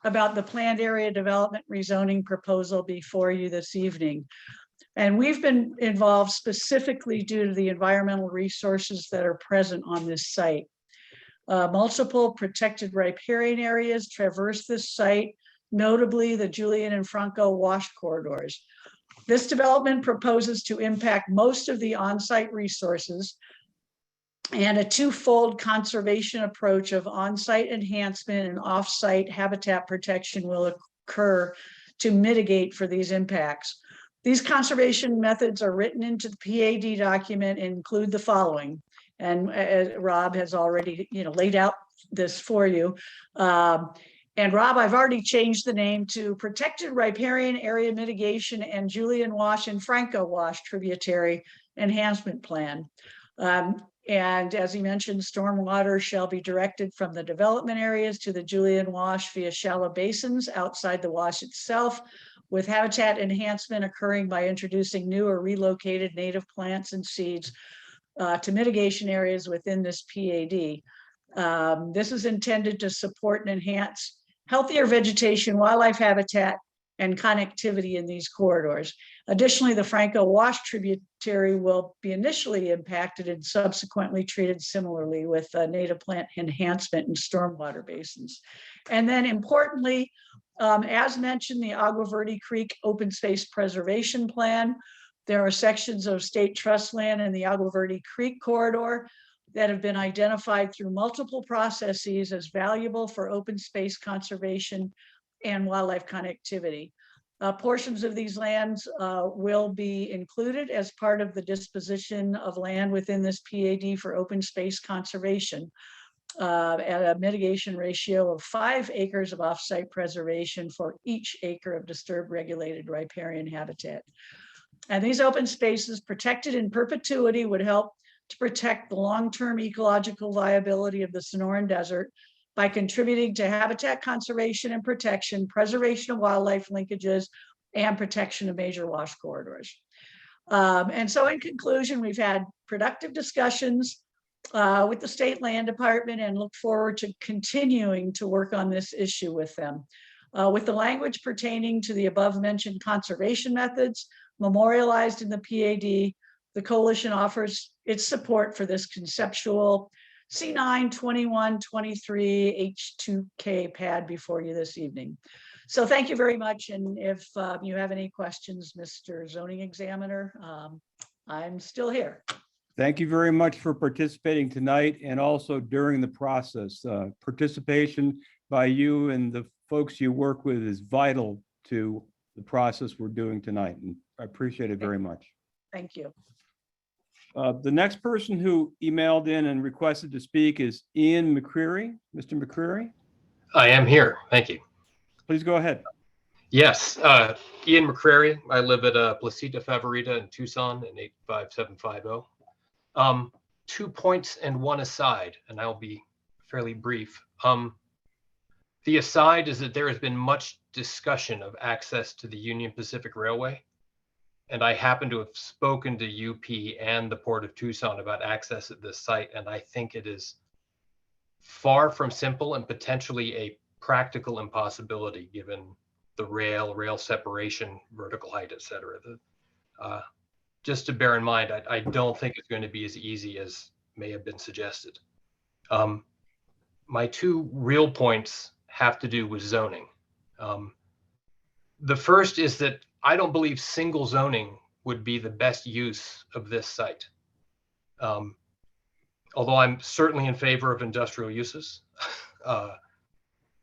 about the planned area development rezoning proposal before you this evening. And we've been involved specifically due to the environmental resources that are present on this site. Multiple protected riparian areas traverse this site, notably the Julian and Franco wash corridors. This development proposes to impact most of the on-site resources, and a twofold conservation approach of on-site enhancement and off-site habitat protection will occur to mitigate for these impacts. These conservation methods are written into the PAD document and include the following. And Rob has already, laid out this for you. And Rob, I've already changed the name to Protected Riparian Area Mitigation and Julian Wash and Franco Wash Tributary Enhancement Plan. And as he mentioned, stormwater shall be directed from the development areas to the Julian Wash via shallow basins outside the wash itself, with habitat enhancement occurring by introducing new or relocated native plants and seeds to mitigation areas within this PAD. This is intended to support and enhance healthier vegetation, wildlife habitat, and connectivity in these corridors. Additionally, the Franco Wash tributary will be initially impacted and subsequently treated similarly with native plant enhancement and stormwater basins. And then importantly, as mentioned, the Agua Verde Creek Open Space Preservation Plan. There are sections of state trust land in the Agua Verde Creek corridor that have been identified through multiple processes as valuable for open space conservation and wildlife connectivity. Portions of these lands will be included as part of the disposition of land within this PAD for open space conservation at a mitigation ratio of 5 acres of offsite preservation for each acre of disturbed regulated riparian habitat. And these open spaces protected in perpetuity would help to protect the long-term ecological viability of the Sonoran Desert by contributing to habitat conservation and protection, preservation of wildlife linkages, and protection of major wash corridors. And so in conclusion, we've had productive discussions with the state land department and look forward to continuing to work on this issue with them. With the language pertaining to the above mentioned conservation methods memorialized in the PAD, the coalition offers its support for this conceptual C9 2123 H2K pad before you this evening. So thank you very much. And if you have any questions, Mr. Zoning Examiner, I'm still here. Thank you very much for participating tonight and also during the process. Participation by you and the folks you work with is vital to the process we're doing tonight, and I appreciate it very much. Thank you. The next person who emailed in and requested to speak is Ian McCreary. Mr. McCreary, I am here. Thank you. please go ahead. Yes, Ian McCreary. I live at Placita Favorita in Tucson in 85750. 2 points and one aside, and I'll be fairly brief. The aside is that there has been much discussion of access to the Union Pacific Railway. And I happen to have spoken to UP and the Port of Tucson about access at this site. And I think it is far from simple and potentially a practical impossibility given the rail separation, vertical height, et cetera. Just to bear in mind, I don't think it's going to be as easy as may have been suggested. My 2 real points have to do with zoning. The first is that I don't believe single zoning would be the best use of this site. Although I'm certainly in favor of industrial uses,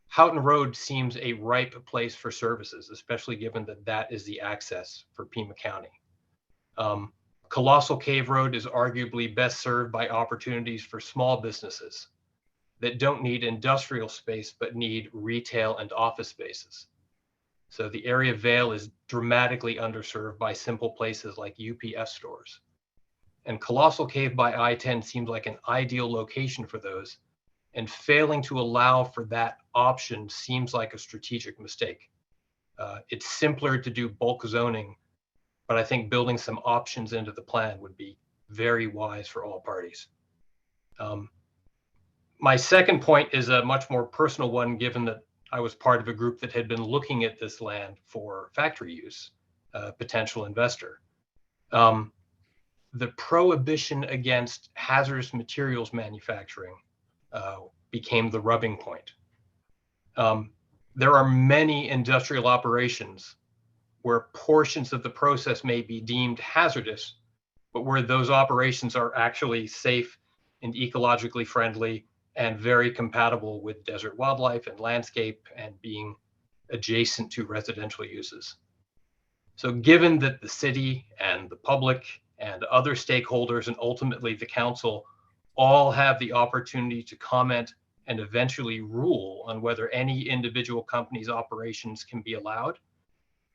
Houghton Road seems a ripe place for services, especially given that that is the access for Pima County. Colossal Cave Road is arguably best served by opportunities for small businesses that don't need industrial space, but need retail and office spaces. So the area of Vail is dramatically underserved by simple places like UPS stores. And Colossal Cave by I-10 seems like an ideal location for those, and failing to allow for that option seems like a strategic mistake. It's simpler to do bulk zoning, but I think building some options into the plan would be very wise for all parties. My second point is a much more personal one, given that I was part of a group that had been looking at this land for factory use, potential investor. The prohibition against hazardous materials manufacturing became the rubbing point. There are many industrial operations where portions of the process may be deemed hazardous, but where those operations are actually safe and ecologically friendly and very compatible with desert wildlife and landscape and being adjacent to residential uses. So given that the city and the public and other stakeholders and ultimately the council all have the opportunity to comment and eventually rule on whether any individual company's operations can be allowed,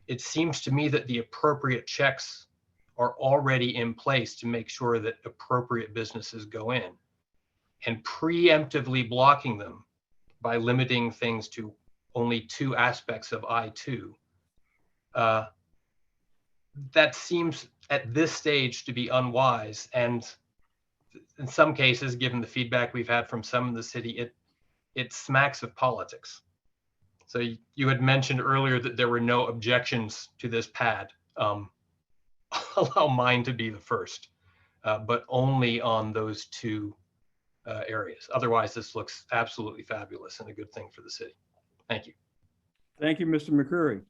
it seems to me that the appropriate checks are already in place to make sure that appropriate businesses go in. And preemptively blocking them by limiting things to only 2 aspects of I-2, that seems at this stage to be unwise. And in some cases, given the feedback we've had from some in the city, it smacks of politics. So you had mentioned earlier that there were no objections to this pad. Allow mine to be the first, but only on those 2 areas. Otherwise, this looks absolutely fabulous and a good thing for the city. Thank you. Thank you, Mr. McCreary.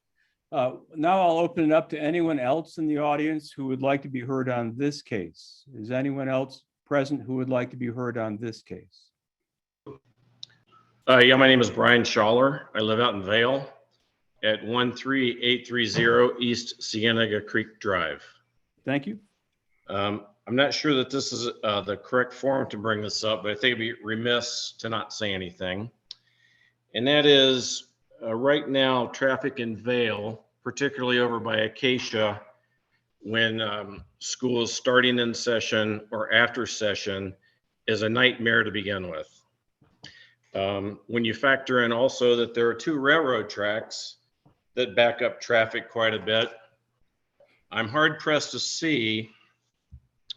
Now I'll open it up to anyone else in the audience who would like to be heard on this case. Is anyone else present who would like to be heard on this case? Yeah, my name is Brian Schaller. I live out in Vail at 13830 East Cienega Creek Drive. Thank you. I'm not sure that this is the correct forum to bring this up, but I think it'd be remiss to not say anything. And that is right now, traffic in Vail, particularly over by Acacia, when school is starting in session or after session, is a nightmare to begin with. When you factor in also that there are 2 railroad tracks that back up traffic quite a bit, I'm hard pressed to see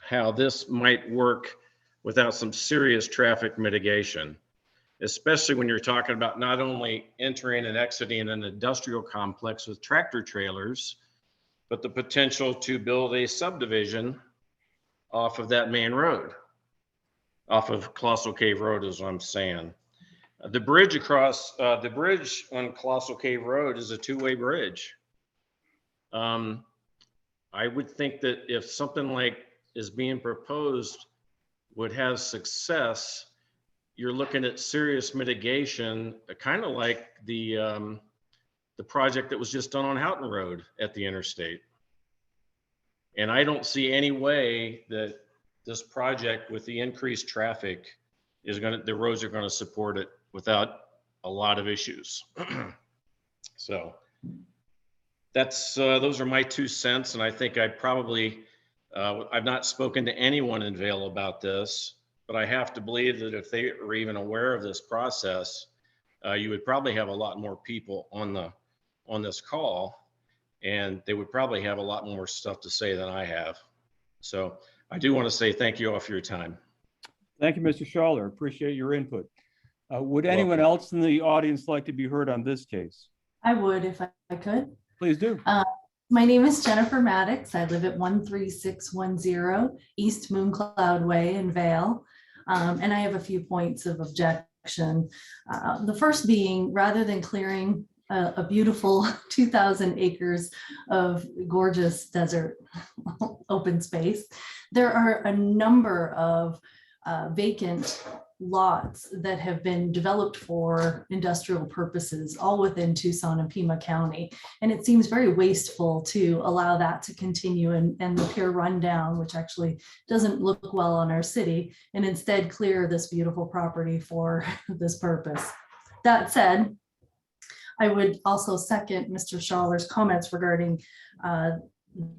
how this might work without some serious traffic mitigation, especially when you're talking about not only entering and exiting an industrial complex with tractor trailers, but the potential to build a subdivision off of that main road, off of Colossal Cave Road is what I'm saying. The bridge across, the bridge on Colossal Cave Road is a 2-way bridge. I would think that if something like is being proposed would have success, you're looking at serious mitigation, kind of like the project that was just done on Houghton Road at the interstate. And I don't see any way that this project with the increased traffic is the roads are gonna support it without a lot of issues. So that's, those are my 2 cents. And I think I probably, I've not spoken to anyone in Vail about this, but I have to believe that if they are even aware of this process, you would probably have a lot more people on this call, and they would probably have a lot more stuff to say than I have. So I do want to say thank you all for your time. Thank you, Mr. Schaller. Appreciate your input. Would anyone else in the audience like to be heard on this case? I would if I could. Please do. My name is Jennifer Maddox. I live at 13610 East Mooncloud Way in Vail. And I have a few points of objection. The first being, rather than clearing a beautiful 2,000 acres of gorgeous desert open space, there are a number of vacant lots that have been developed for industrial purposes, all within Tucson and Pima County. And it seems very wasteful to allow that to continue and the pure rundown, which actually doesn't look well on our city, and instead clear this beautiful property for this purpose. That said, I would also second Mr. Schaller's comments regarding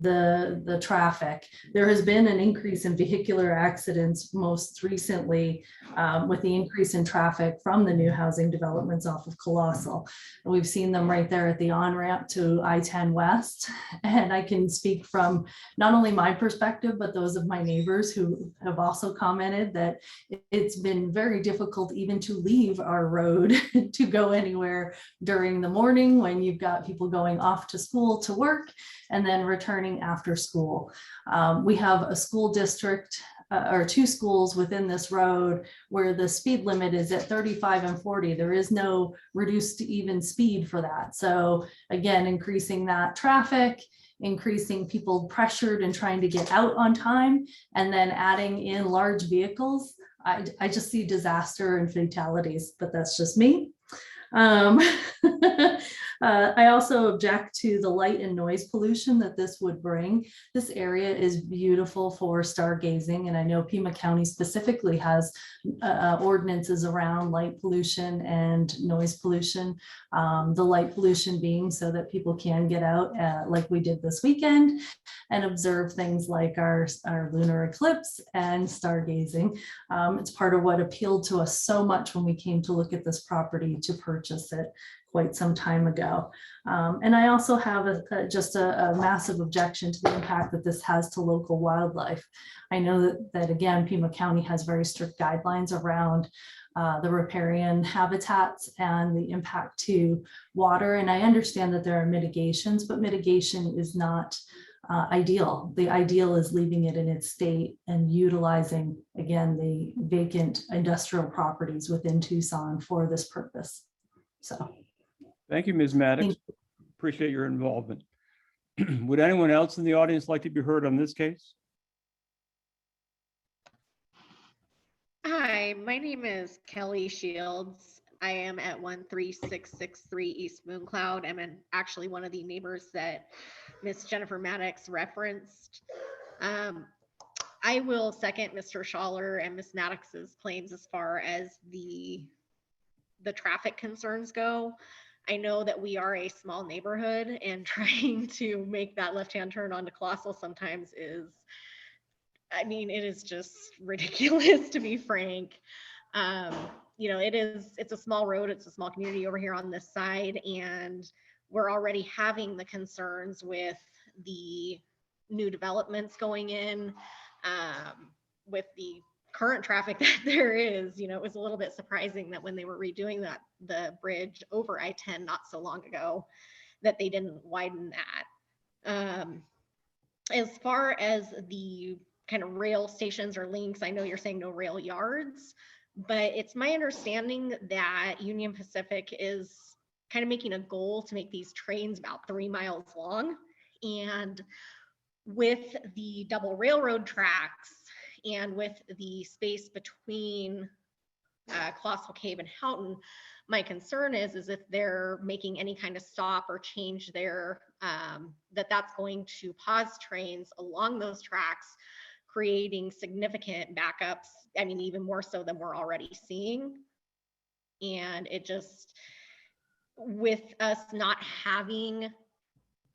the traffic. There has been an increase in vehicular accidents most recently with the increase in traffic from the new housing developments off of Colossal. And we've seen them right there at the on-ramp to I-10 West. And I can speak from not only my perspective, but those of my neighbors who have also commented that it's been very difficult even to leave our road to go anywhere during the morning when you've got people going off to school to work and then returning after school. We have a school district or two schools within this road where the speed limit is at 35 and 40. There is no reduced even speed for that. So again, increasing that traffic, increasing people pressured and trying to get out on time, and then adding in large vehicles. I just see disaster and fatalities, but that's just me. I also object to the light and noise pollution that this would bring. This area is beautiful for stargazing, and I know Pima County specifically has ordinances around light pollution and noise pollution. The light pollution being so that people can get out like we did this weekend and observe things like our lunar eclipse and stargazing. It's part of what appealed to us so much when we came to look at this property to purchase it quite some time ago. And I also have just a massive objection to the impact that this has to local wildlife. I know that again, Pima County has very strict guidelines around the riparian habitats and the impact to water. And I understand that there are mitigations, but mitigation is not ideal. The ideal is leaving it in its state and utilizing, again, the vacant industrial properties within Tucson for this purpose. So. Thank you, Ms. Maddox. Appreciate your involvement. Would anyone else in the audience like to be heard on this case? Hi, my name is Kelly Shields. I am at 13663 East Mooncloud. I'm actually one of the neighbors that Miss Jennifer Maddox referenced. I will second Mr. Schaller and Miss Maddox's claims as far as the traffic concerns go. I know that we are a small neighborhood, and trying to make that left-hand turn onto Colossal sometimes is, I mean, it is just ridiculous, to be frank. You know, it's a small road, it's a small community over here on this side, and we're already having the concerns with the new developments going in, with the current traffic that there is. You know, it was a little bit surprising that when they were redoing the bridge over I-10 not so long ago, that they didn't widen that. As far as the kind of rail stations or links, I know you're saying no rail yards, but it's my understanding that Union Pacific is kind of making a goal to make these trains about 3 miles long. And with the double railroad tracks and with the space between Colossal Cave and Houghton, my concern is if they're making any kind of stop or change there, that's going to pause trains along those tracks, creating significant backups. I mean, even more so than we're already seeing. And it just, with us not having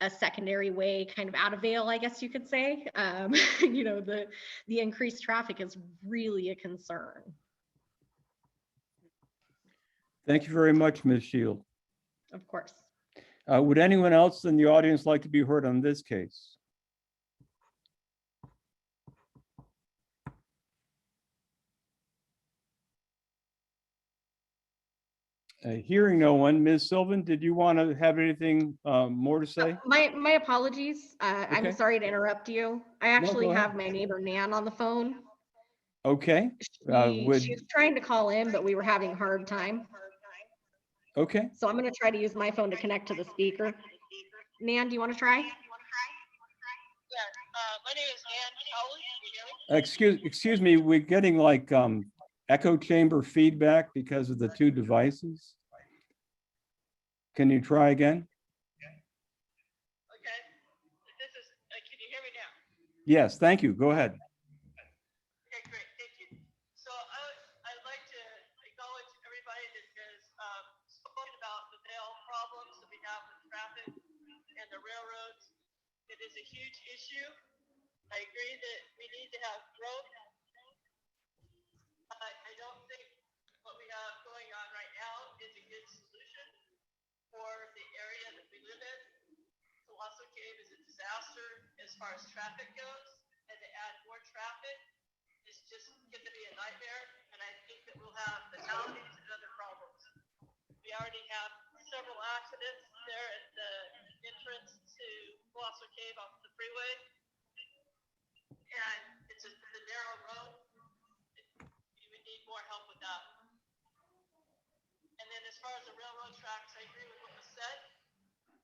a secondary way kind of out of Vail, I guess you could say, you know, the increased traffic is really a concern. Thank you very much, Ms. Shield. Of course. Would anyone else in the audience like to be heard on this case? Hearing no one, Ms. Sylvan, did you want to have anything more to say? My apologies. I'm Okay. sorry to interrupt you. I actually go ahead. have my neighbor Nan on the phone. Okay. She's trying to call in, but we were having a hard time. Okay. So I'm going to try to use my phone to connect to the speaker. Nan, do you want to try? Yeah, my name is Nan. How old are you? Excuse me, we're getting like echo chamber feedback because of the two devices. Can you try again? Okay, this is, can you hear me now? Yes, thank you. Go ahead. Okay, great, thank you. So I'd like to acknowledge everybody that has spoken about the Vail problems that we have with traffic and the railroads. It is a huge issue. I agree that we need to have growth. I don't think what we have going on right now is a good solution for the area that we live in. Colosso Cave is a disaster as far as traffic goes, and to add more traffic is just going to be a nightmare, and I think that we'll have fatalities and other problems. We already have several accidents there at the entrance to Colosso Cave off the freeway, and it's a narrow road. You would need more help with that. And then as far as the railroad tracks, I agree with what was said,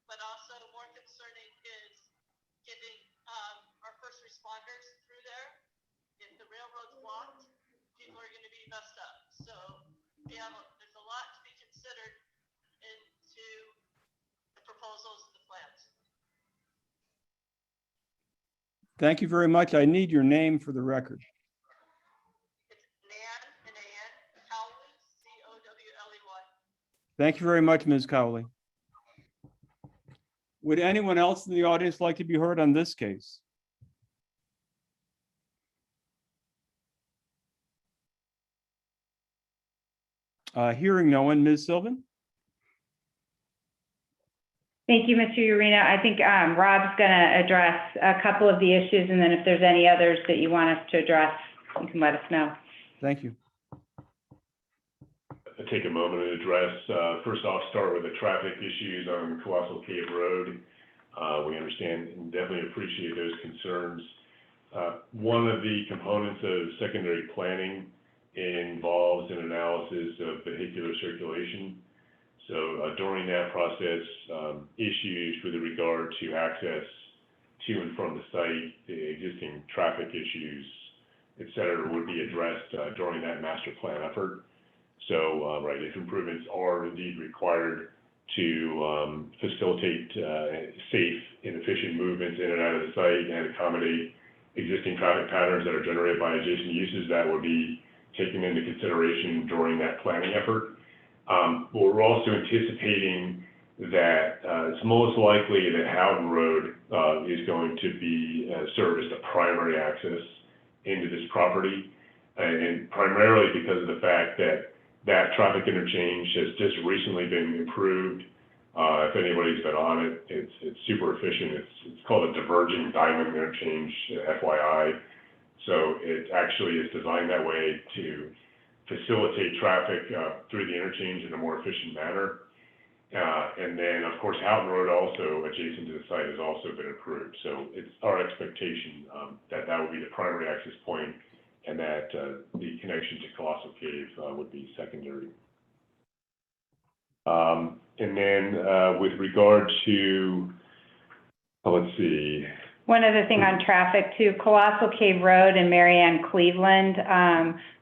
but also more concerning is getting our first responders through there. If the railroad's blocked, people are going to be messed up. So there's a lot to be considered into the proposals and the plans. Thank you very much. I need your name for the record. It's Nan, N-A-N, Cowley, C-O-W-L-E-Y. Thank you very much, Ms. Cowley. Would anyone else in the audience like to be heard on this case? Hearing no one, Ms. Sylvan? Thank you, Mr. Urena. I think Rob's going to address a couple of the issues, and then if there's any others that you want us to address, you can let us know. Thank you. I'll take a moment to address, first off, start with the traffic issues on Colosso Cave Road. We understand and definitely appreciate those concerns. One of the components of secondary planning involves an analysis of vehicular circulation. So during that process, issues with regard to access to and from the site, the existing traffic issues, et cetera, would be addressed during that master plan effort. So, right, if improvements are indeed required to facilitate safe and efficient movements in and out of the site and accommodate existing traffic patterns that are generated by adjacent uses, that would be taken into consideration during that planning effort. But we're also anticipating that it's most likely that Houghton Road is going to be served as the primary access into this property, and primarily because of the fact that that traffic interchange has just recently been improved. If anybody's been on it, it's super efficient. It's called a diverging diamond interchange, FYI. So it actually is designed that way to facilitate traffic through the interchange in a more efficient manner. And then, of course, Houghton Road, also adjacent to the site, has also been improved. So it's our expectation that that would be the primary access point, and that the connection to Colosso Cave would be secondary. And then with regard to, let's see. One other thing on traffic too, Colosso Cave Road and Marianne Cleveland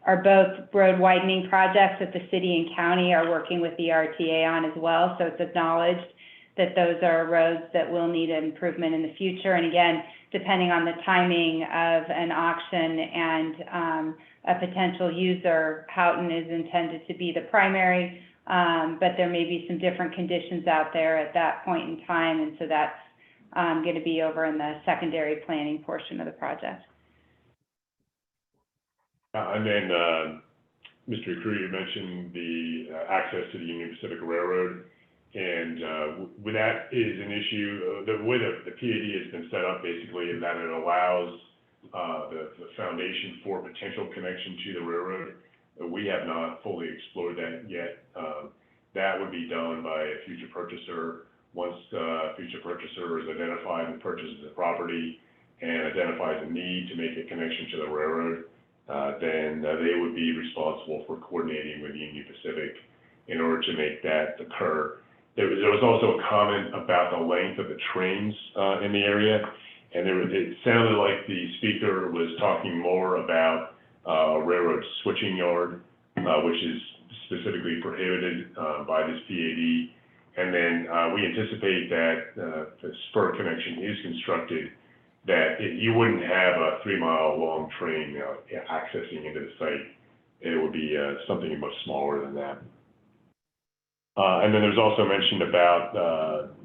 are both road widening projects that the city and county are working with the RTA on as well. So it's acknowledged that those are roads that will need improvement in the future. And again, depending on the timing of an auction and a potential user, Houghton is intended to be the primary, but there may be some different conditions out there at that point in time. And so that's going to be over in the secondary planning portion of the project. And then Mr. Crew mentioned the access to the Union Pacific Railroad, and with that is an issue. The way that the PAD has been set up basically is that it allows the foundation for potential connection to the railroad. We have not fully explored that yet. That would be done by a future purchaser. Once the future purchaser is identified and purchases the property and identifies a need to make a connection to the railroad, then they would be responsible for coordinating with Union Pacific in order to make that occur. There was also a comment about the length of the trains in the area, and it sounded like the speaker was talking more about a railroad switching yard which is specifically prohibited by this PAD. And then we anticipate that the spur connection is constructed, that you wouldn't have a 3-mile-long train accessing into the site. It would be something much smaller than that. And then there's also mention about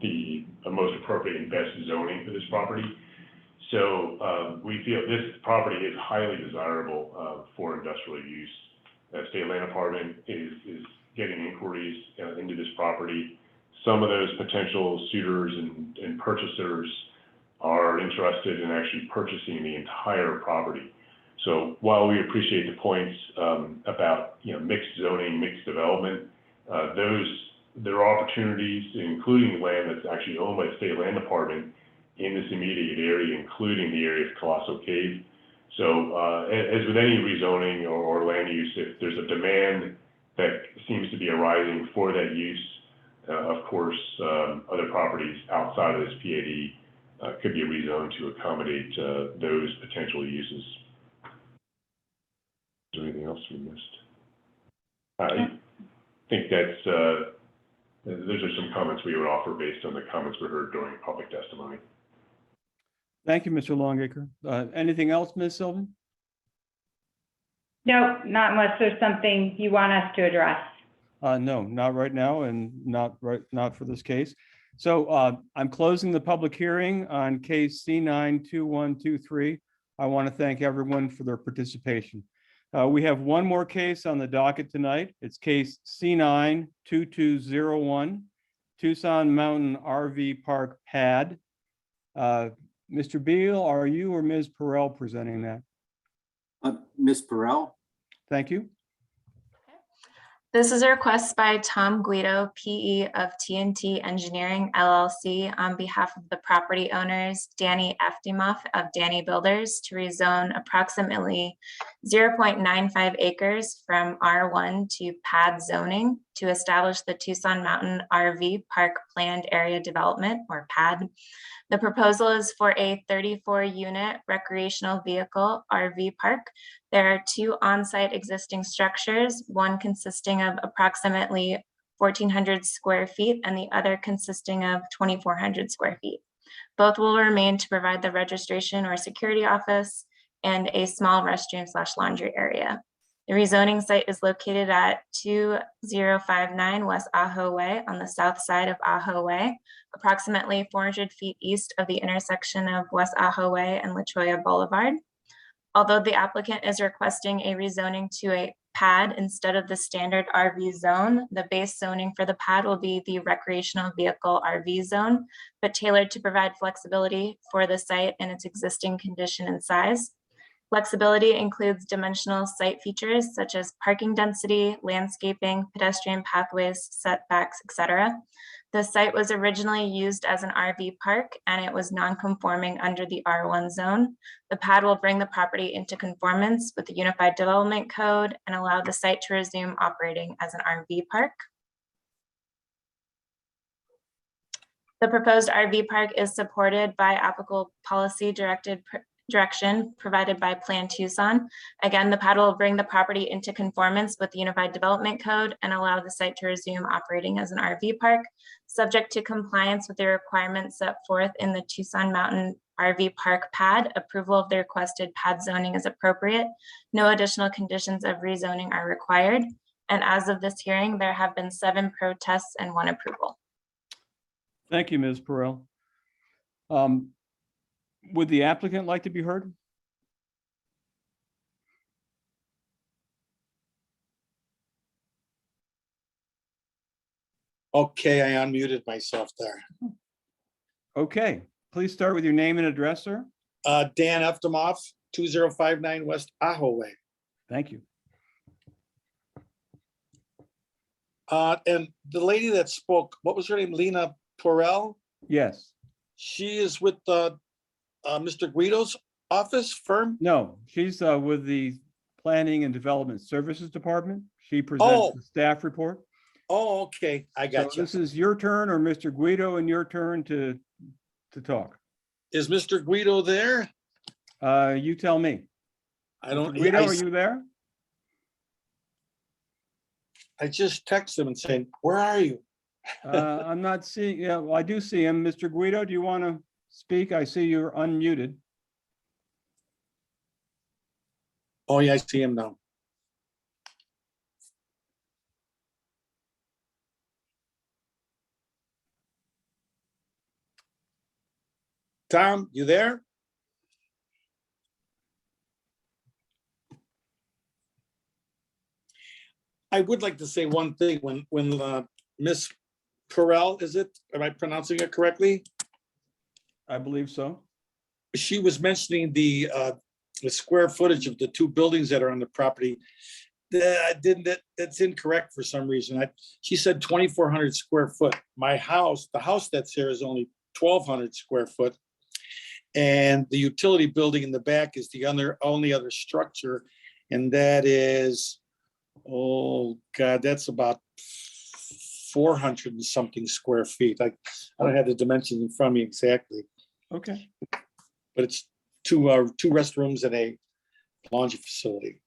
the most appropriate and best zoning for this property. So we feel this property is highly desirable for industrial use. State Land Department is getting inquiries into this property. Some of those potential suitors and purchasers are interested in actually purchasing the entire property. So while we appreciate the points about mixed zoning, mixed development, there are opportunities, including land that's actually owned by the State Land Department in this immediate area, including the area of Colossal Cave. So as with any rezoning or land use, if there's a demand that seems to be arising for that use, of course, other properties outside of this PAD could be rezoned to accommodate those potential uses. Is there anything else we missed? I think that's, those are some comments we would offer based on the comments we heard during public testimony. Thank you, Mr. Longacre. Anything else, Ms. Sylvan? No, not unless there's something you want us to address. No, not right now, and not for this case. So I'm closing the public hearing on case C92123. I want to thank everyone for their participation. We have one more case on the docket tonight. It's case C92201, Tucson Mountain RV Park PAD. Mr. Beal, are you or Ms. Perrell presenting that? Ms. Perrell? Thank you. This is a request by Tom Guido, PE of TNT Engineering LLC, on behalf of the property owners, Danny Eftimov of Danny Builders, to rezone approximately 0.95 acres from R1 to PAD zoning to establish the Tucson Mountain RV Park Planned Area Development, or PAD. The proposal is for a 34-unit recreational vehicle RV park. There are 2 on-site existing structures, one consisting of approximately 1,400 square feet and the other consisting of 2,400 square feet. Both will remain to provide the registration or security office and a small restroom/laundry area. The rezoning site is located at 2059 West Ajo Way on the south side of Ajo Way, approximately 400 feet east of the intersection of West Ajo Way and La Cholla Boulevard. Although the applicant is requesting a rezoning to a PAD instead of the standard RV zone, the base zoning for the PAD will be the recreational vehicle RV zone, but tailored to provide flexibility for the site and its existing condition and size. Flexibility includes dimensional site features such as parking density, landscaping, pedestrian pathways, setbacks, etc. The site was originally used as an RV park and it was non-conforming under the R1 zone. The PAD will bring the property into conformance with the Unified Development Code and allow the site to resume operating as an RV park. The proposed RV park is supported by applicable policy direction provided by Plan Tucson. Again, the PAD will bring the property into conformance with the Unified Development Code and allow the site to resume operating as an RV park, subject to compliance with the requirements set forth in the Tucson Mountain RV Park PAD. Approval of the requested PAD zoning is appropriate. No additional conditions of rezoning are required. And as of this hearing, there have been 7 protests and 1 approval. Thank you, Ms. Perrell. Would the applicant like to be heard? Okay, I unmuted myself there. Okay, please start with your name and address, sir. Dan Eftimov, 2059 West Ajo Way. Thank you. And the lady that spoke, what was her name? Lena Perrell? Yes. She is with Mr. Guido's office firm? No, she's with the Planning and Development Services Department. She presents the staff report. Oh, okay, I got So you. this is your turn, or Mr. Guido, and your turn to talk. Is Mr. Guido there? You tell me. I don't. Mr. Guido, are you there? I just texted him and saying, where are you? I'm not seeing, yeah, well, I do see him. Mr. Guido, do you want to speak? I see you're unmuted. Oh, yeah, I see him now. Tom, you there? I would like to say one thing when Miss Correll, is it, am I pronouncing it correctly? I believe so. She was mentioning the square footage of the two buildings that are on the property. That's incorrect for some reason. She said 2,400 square foot. My house, the house that's there is only 1,200 square foot. And the utility building in the back is the only other structure. And that is, oh God, that's about 400 and something square feet. I don't have the dimensions in front of me exactly, Okay. but it's two restrooms and a laundry facility.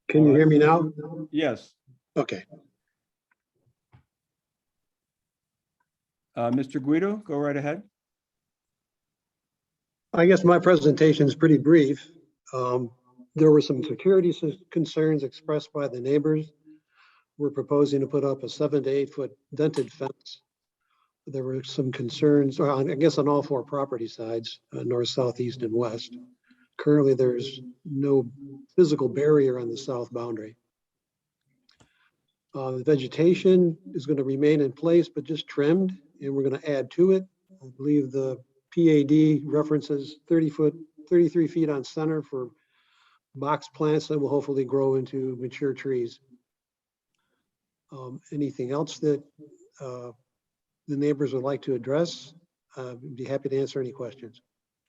Can you hear me now? Yes. Okay. Mr. Guido, go right ahead. I guess my presentation is pretty brief. There were some security concerns expressed by the neighbors. We're proposing to put up a 7 to 8 foot dented fence. There were some concerns, I guess on all four property sides, north, south, east, and west. Currently, there's no physical barrier on the south boundary. The vegetation is going to remain in place, but just trimmed, and we're going to add to it. I believe the PAD references 33 feet on center for box plants that will hopefully grow into mature trees. Anything else that the neighbors would like to address? I'd be happy to answer any questions.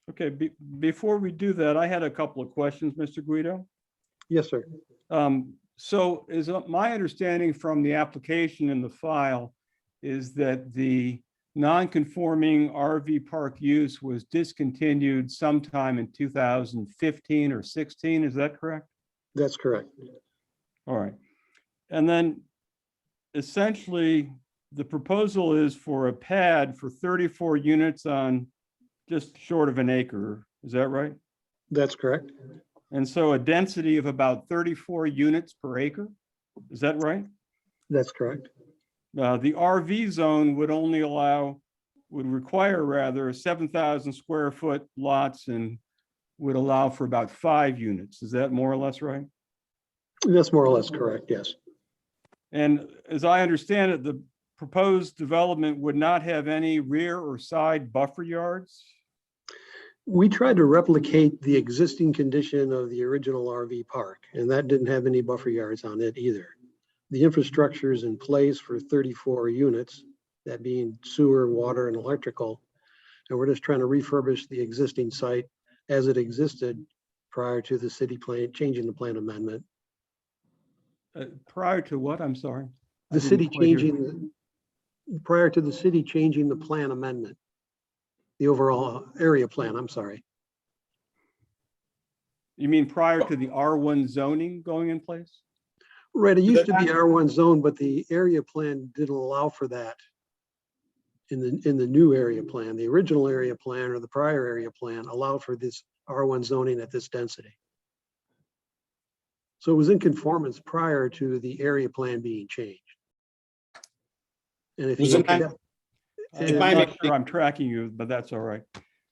Okay, before we do that, I had a couple of questions, Mr. Guido. Yes, sir. So is my understanding from the application in the file is that the non-conforming RV park use was discontinued sometime in 2015 or 16, is that correct? That's correct. All right. And then essentially the proposal is for a pad for 34 units on just short of an acre, is that right? That's correct. And so a density of about 34 units per acre, is that right? That's correct. The RV zone would require 7,000 square foot lots and would allow for about 5 units. Is that more or less right? That's more or less correct, yes. And as I understand it, the proposed development would not have any rear or side buffer yards? We tried to replicate the existing condition of the original RV park, and that didn't have any buffer yards on it either. The infrastructure is in place for 34 units, that being sewer, water, and electrical. And we're just trying to refurbish the existing site as it existed prior to the city plan, changing the plan amendment. Prior to what? I'm sorry. The city changing, prior to the city changing the plan amendment. The overall area plan, I'm sorry. You mean prior to the R1 zoning going in place? Right, it used to be R1 zone, but the area plan didn't allow for that in the new area plan. The original area plan or the prior area plan allowed for this R1 zoning at this density. So it was in conformance prior to the area plan being changed. And if you look at I'm not sure I'm tracking you, but that's all right.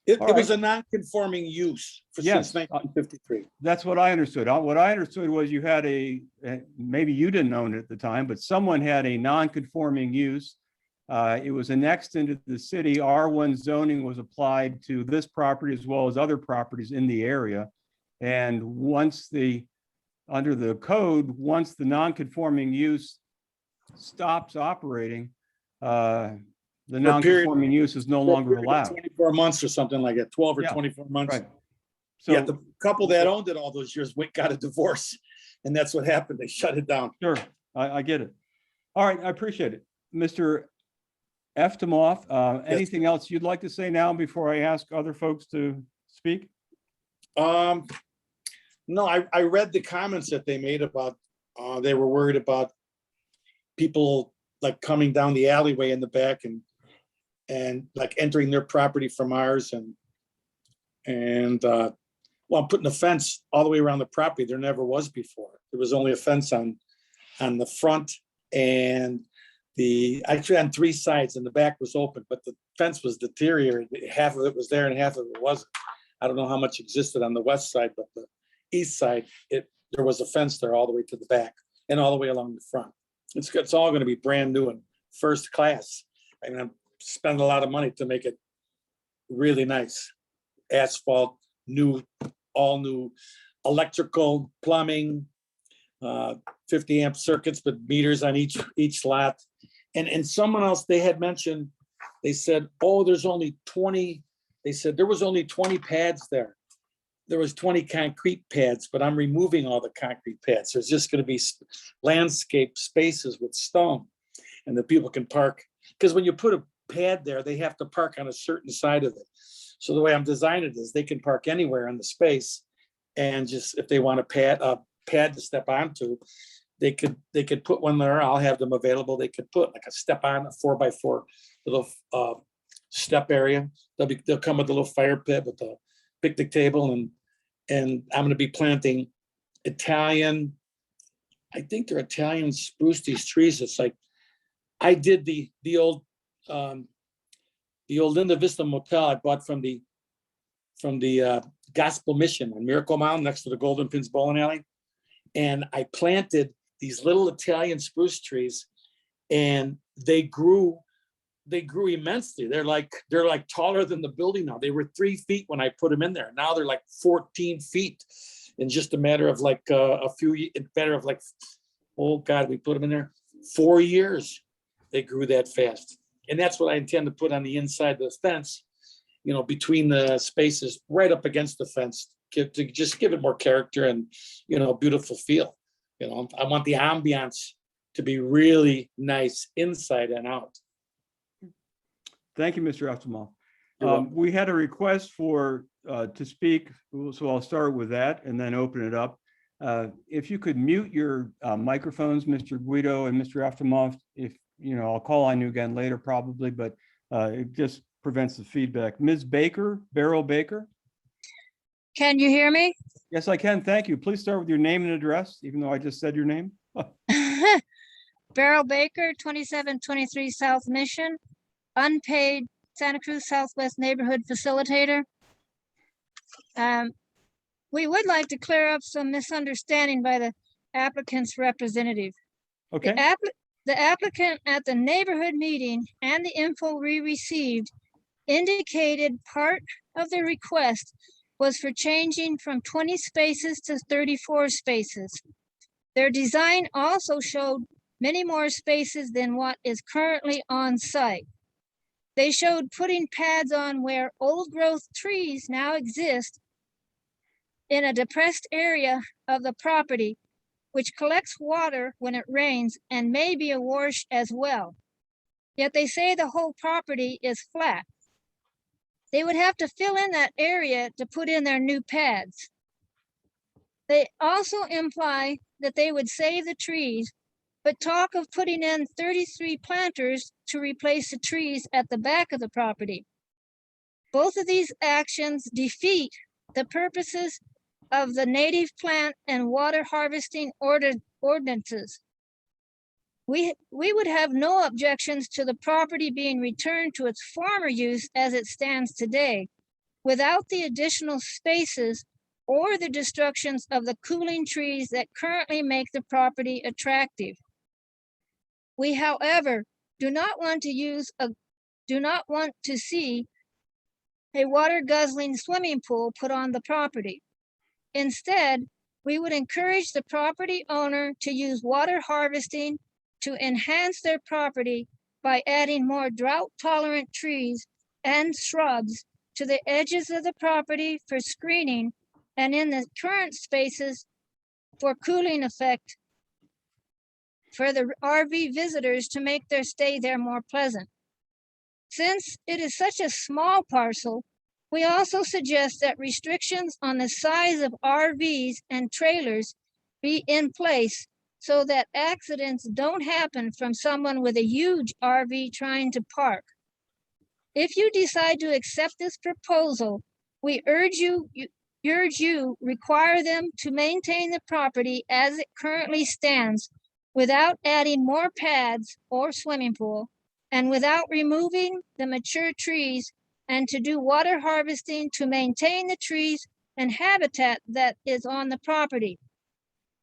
It was a non-conforming use since 1953. That's what I understood. What I understood was you had maybe you didn't own it at the time, but someone had a non-conforming use. It was annexed into the city. R1 zoning was applied to this property as well as other properties in the area. And under the code, once the non-conforming use stops operating, the non-conforming use is no longer allowed. 24 months or something like that, 12 or 24 months. Right. So yeah, the couple that owned it all those years got a divorce, and that's what happened. They shut it down. Sure, I get it. All right, I appreciate it. Mr. Eftimoff, anything else you'd like to say now before I ask other folks to speak? No, I read the comments that they made about, they were worried about people like coming down the alleyway in the back and like entering their property from ours and well, I'm putting a fence all the way around the property. There never was before. There was only a fence on the front and actually on 3 sides, and the back was open, but the fence was deteriorated. Half of it was there and half of it wasn't. I don't know how much existed on the west side, but the east side, there was a fence there all the way to the back and all the way along the front. It's all going to be brand new and first class. I mean, I'm spending a lot of money to make it really nice. Asphalt, all new electrical, plumbing, 50 amp circuits, but meters on each lot. And someone else, they had mentioned, they said, oh, there's only 20. They said there was only 20 pads there. There was 20 concrete pads, but I'm removing all the concrete pads. There's just going to be landscape spaces with stone, and the people can park. Because when you put a pad there, they have to park on a certain side of it. So the way I'm designing it is they can park anywhere in the space, and just if they want a pad to step onto, they could put one there. I'll have them available. They could put like a step on, a 4x4 little step area. They'll come with a little fire pit with a picnic table, and I'm going to be planting Italian. I think they're Italian spruce. These trees. It's like I did the old Linda Vista Motel I bought from the Gospel Mission on Miracle Mound next to the Golden Pins Bowling Alley. And I planted these little Italian spruce trees, and they grew immensely. They're like taller than the building now. They were 3 feet when I put them in there. Now they're like 14 feet in just a matter of like oh God, we put them in there 4 years. They grew that fast. And that's what I intend to put on the inside of the fence, between the spaces right up against the fence to just give it more character and, beautiful feel. I want the ambiance to be really nice inside and out. Thank you, Mr. Eftemoff. You're welcome. We had a request to speak, so I'll start with that and then open it up. If you could mute your microphones, Mr. Guido and Mr. Eftemoff, I'll call on you again later probably, but it just prevents the feedback. Ms. Baker, Beryl Baker. Can you hear me? Yes, I can. Thank you. Please start with your name and address, even though I just said your name. Beryl Baker, 2723 South Mission, unpaid Santa Cruz Southwest Neighborhood Facilitator. We would like to clear up some misunderstanding by the applicant's representative. Okay. The applicant at the neighborhood meeting and the info we received indicated part of the request was for changing from 20 spaces to 34 spaces. Their design also showed many more spaces than what is currently on site. They showed putting pads on where old growth trees now exist in a depressed area of the property, which collects water when it rains and may be a wash as well. Yet they say the whole property is flat. They would have to fill in that area to put in their new pads. They also imply that they would save the trees, but talk of putting in 33 planters to replace the trees at the back of the property. Both of these actions defeat the purposes of the native plant and water harvesting ordinances. We would have no objections to the property being returned to its former use as it stands today, without the additional spaces or the destructions of the cooling trees that currently make the property attractive. We, however, do not want to see a water guzzling swimming pool put on the property. Instead, we would encourage the property owner to use water harvesting to enhance their property by adding more drought-tolerant trees and shrubs to the edges of the property for screening and in the current spaces for cooling effect for the RV visitors to make their stay there more pleasant. Since it is such a small parcel, we also suggest that restrictions on the size of RVs and trailers be in place so that accidents don't happen from someone with a huge RV trying to park. If you decide to accept this proposal, we urge you require them to maintain the property as it currently stands without adding more pads or swimming pool, and without removing the mature trees, and to do water harvesting to maintain the trees and habitat that is on the property.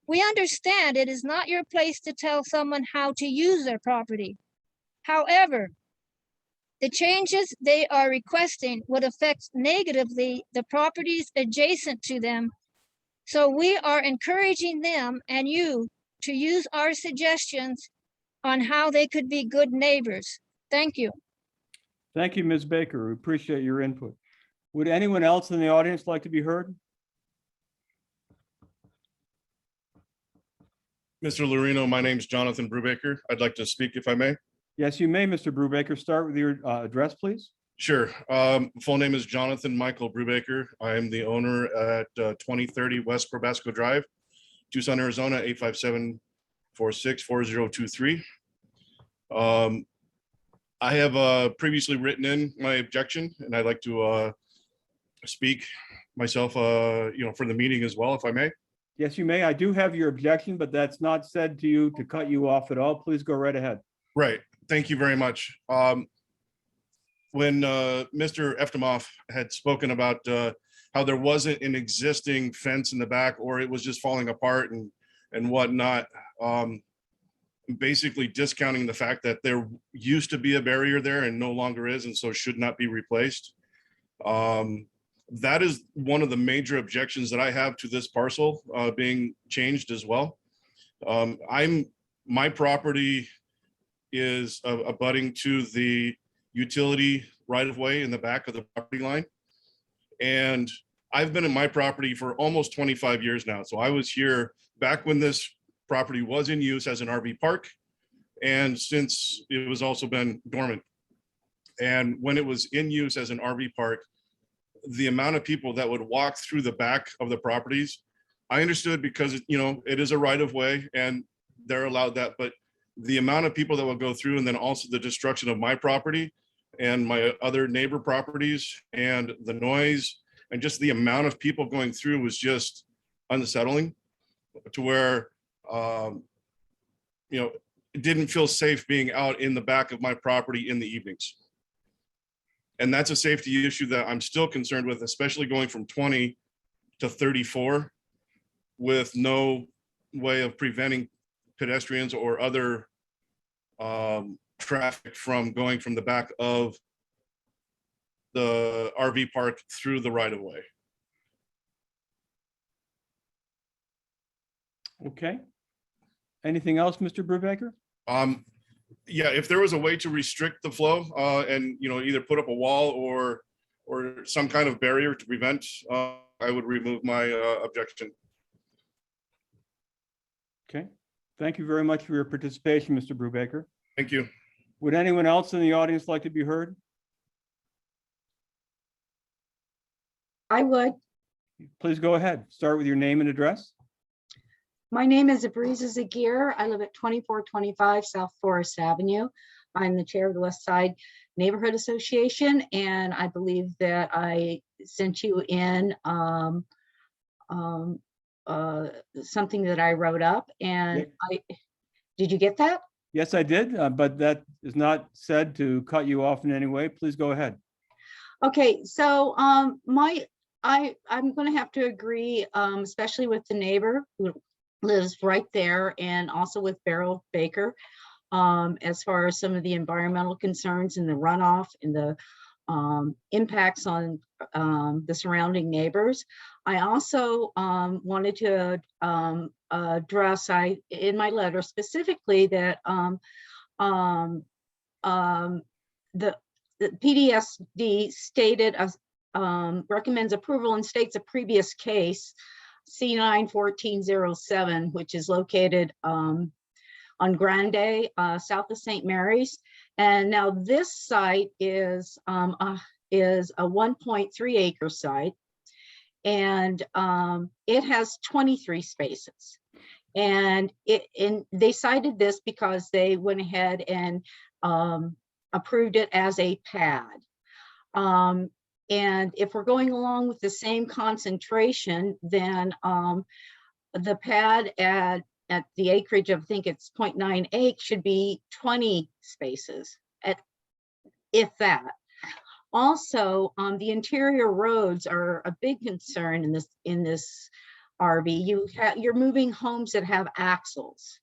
We understand it is not your place to tell someone how to use their property. However, the changes they are requesting would affect negatively the properties adjacent to them. So we are encouraging them and you to use our suggestions on how they could be good neighbors. Thank you. Thank you, Ms. Baker. We appreciate your input. Would anyone else in the audience like to be heard? Mr. Lorino, my name is Jonathan Brubaker. I'd like to speak if I may. Yes, you may, Mr. Brubaker. Start with your address, please. Sure. Full name is Jonathan Michael Brubaker. I am the owner at 2030 West Probasco Drive, Tucson, Arizona, 857-464023. I have previously written in my objection, and I'd like to speak myself, for the meeting as well, if I may. Yes, you may. I do have your objection, but that's not said to you to cut you off at all. Please go right ahead. Right. Thank you very much. When Mr. Eftimoff had spoken about how there wasn't an existing fence in the back, or it was just falling apart and whatnot, basically discounting the fact that there used to be a barrier there and no longer is, and so should not be replaced. That is one of the major objections that I have to this parcel being changed as well. My property is abutting to the utility right-of-way in the back of the property line. And I've been in my property for almost 25 years now. So I was here back when this property was in use as an RV park, and since it was also been dormant. And when it was in use as an RV park, the amount of people that would walk through the back of the properties, I understood because, it is a right-of-way and they're allowed that, but the amount of people that will go through, and then also the destruction of my property and my other neighbor properties, and the noise and just the amount of people going through was just unsettling, to where it didn't feel safe being out in the back of my property in the evenings. And that's a safety issue that I'm still concerned with, especially going from 20 to 34 with no way of preventing pedestrians or other traffic from going from the back of the RV park through the right of way. Okay. Anything else, Mr. Brubaker? Yeah, if there was a way to restrict the flow and either put up a wall or some kind of barrier to prevent, I would remove my objection. Okay. Thank you very much for your participation, Mr. Brubaker. Thank you. Would anyone else in the audience like to be heard? I would. Please go ahead. Start with your name and address. My name is Abriza Zagir. I live at 2425 South Forest Avenue. I'm the chair of the West Side Neighborhood Association, and I believe that I sent you in something that I wrote up, and did you get that? Yes, I did, but that is not said to cut you off in any way. Please go ahead. Okay, so I'm going to have to agree, especially with the neighbor who lives right there, and also with Beryl Baker, as far as some of the environmental concerns and the runoff and the impacts on the surrounding neighbors. I also wanted to address in my letter specifically that the PDSD stated recommends approval and states a previous case, C9-1407, which is located on Grande, south of St. Mary's. And now this site is a 1.3 acre site, and it has 23 spaces. And they cited this because they went ahead and approved it as a pad. And if we're going along with the same concentration, then the pad at the acreage of, I think it's 0.98, should be 20 spaces, if that. Also, the interior roads are a big concern in this RV. You're moving homes that have axles,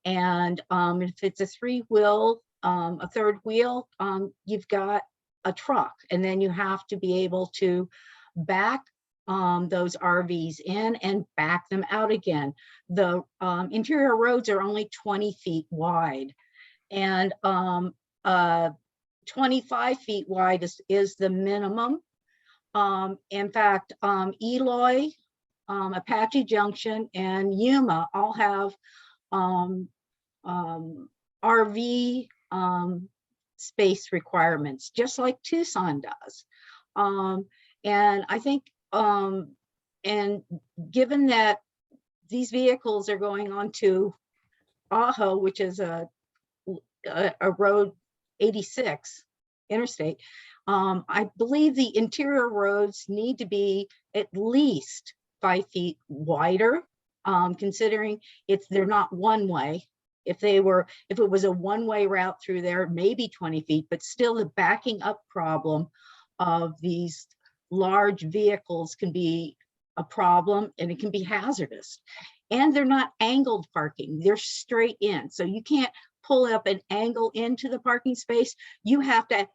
and if it's a three-wheel, a third wheel, you've got a truck, and then you have to be able to back those RVs in and back them out again. The interior roads are only 20 feet wide, and 25 feet wide is the minimum. In fact, Eloy, Apache Junction, and Yuma all have RV space requirements, just like Tucson does. And I think, and given that these vehicles are going on to Ajo, which is a road 86 interstate, I believe the interior roads need to be at least 5 feet wider, considering they're not one way. If it was a one-way route through there, maybe 20 feet, but still the backing up problem of these large vehicles can be a problem, and it can be hazardous. And they're not angled parking, they're straight in. So you can't pull up an angle into the parking space, you have to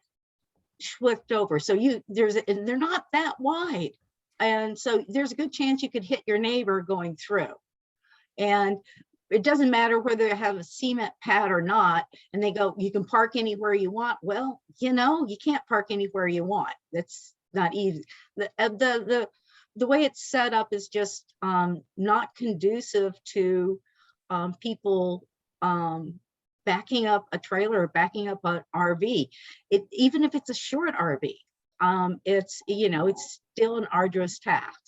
shift over. So they're not that wide. And so there's a good chance you could hit your neighbor going through. And it doesn't matter whether they have a cement pad or not, and they go, you can park anywhere you want. Well, you can't park anywhere you want. That's not easy. The way it's set up is just not conducive to people backing up a trailer or backing up an RV. Even if it's a short RV, it's still an arduous task.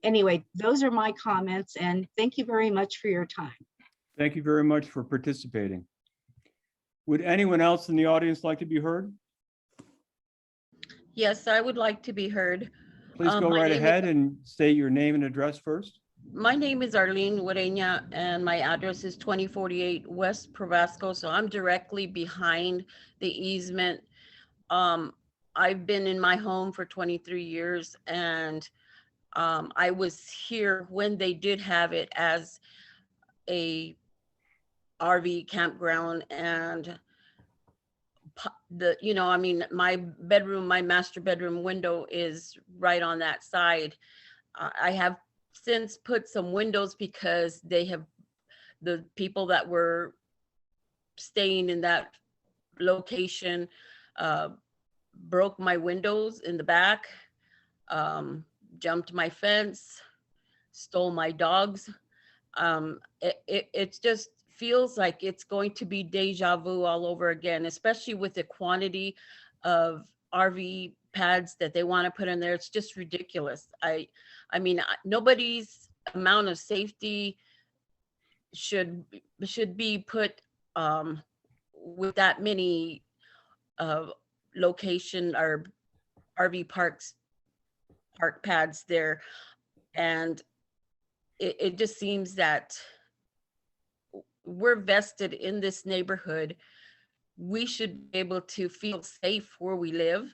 Anyway, those are my comments, and thank you very much for your time. Thank you very much for participating. Would anyone else in the audience like to be heard? Yes, I would like to be heard. Please go right ahead and state your name and address first. My name is Arlene Ureña, and my address is 2048 West Provasco, so I'm directly behind the easement. I've been in my home for 23 years, and I was here when they did have it as a RV campground, and my master bedroom window is right on that side. I have since put some windows because the people that were staying in that location broke my windows in the back, jumped my fence, stole my dogs. It just feels like it's going to be deja vu all over again, especially with the quantity of RV pads that they want to put in there. It's just ridiculous. I mean, nobody's amount of safety should be put with that many location or RV park pads there. And it just seems that we're vested in this neighborhood. We should be able to feel safe where we live.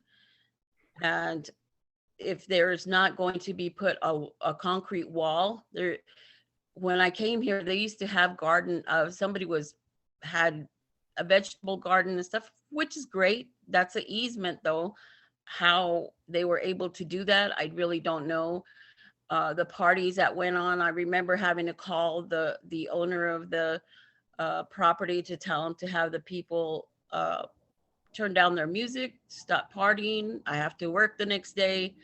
And if there's not going to be put a concrete wall there, when I came here, they used to have somebody had a vegetable garden and stuff, which is great. That's an easement though. How they were able to do that, I really don't know. The parties that went on, I remember having to call the owner of the property to tell him to have the people turn down their music, stop partying. I have to work the next day.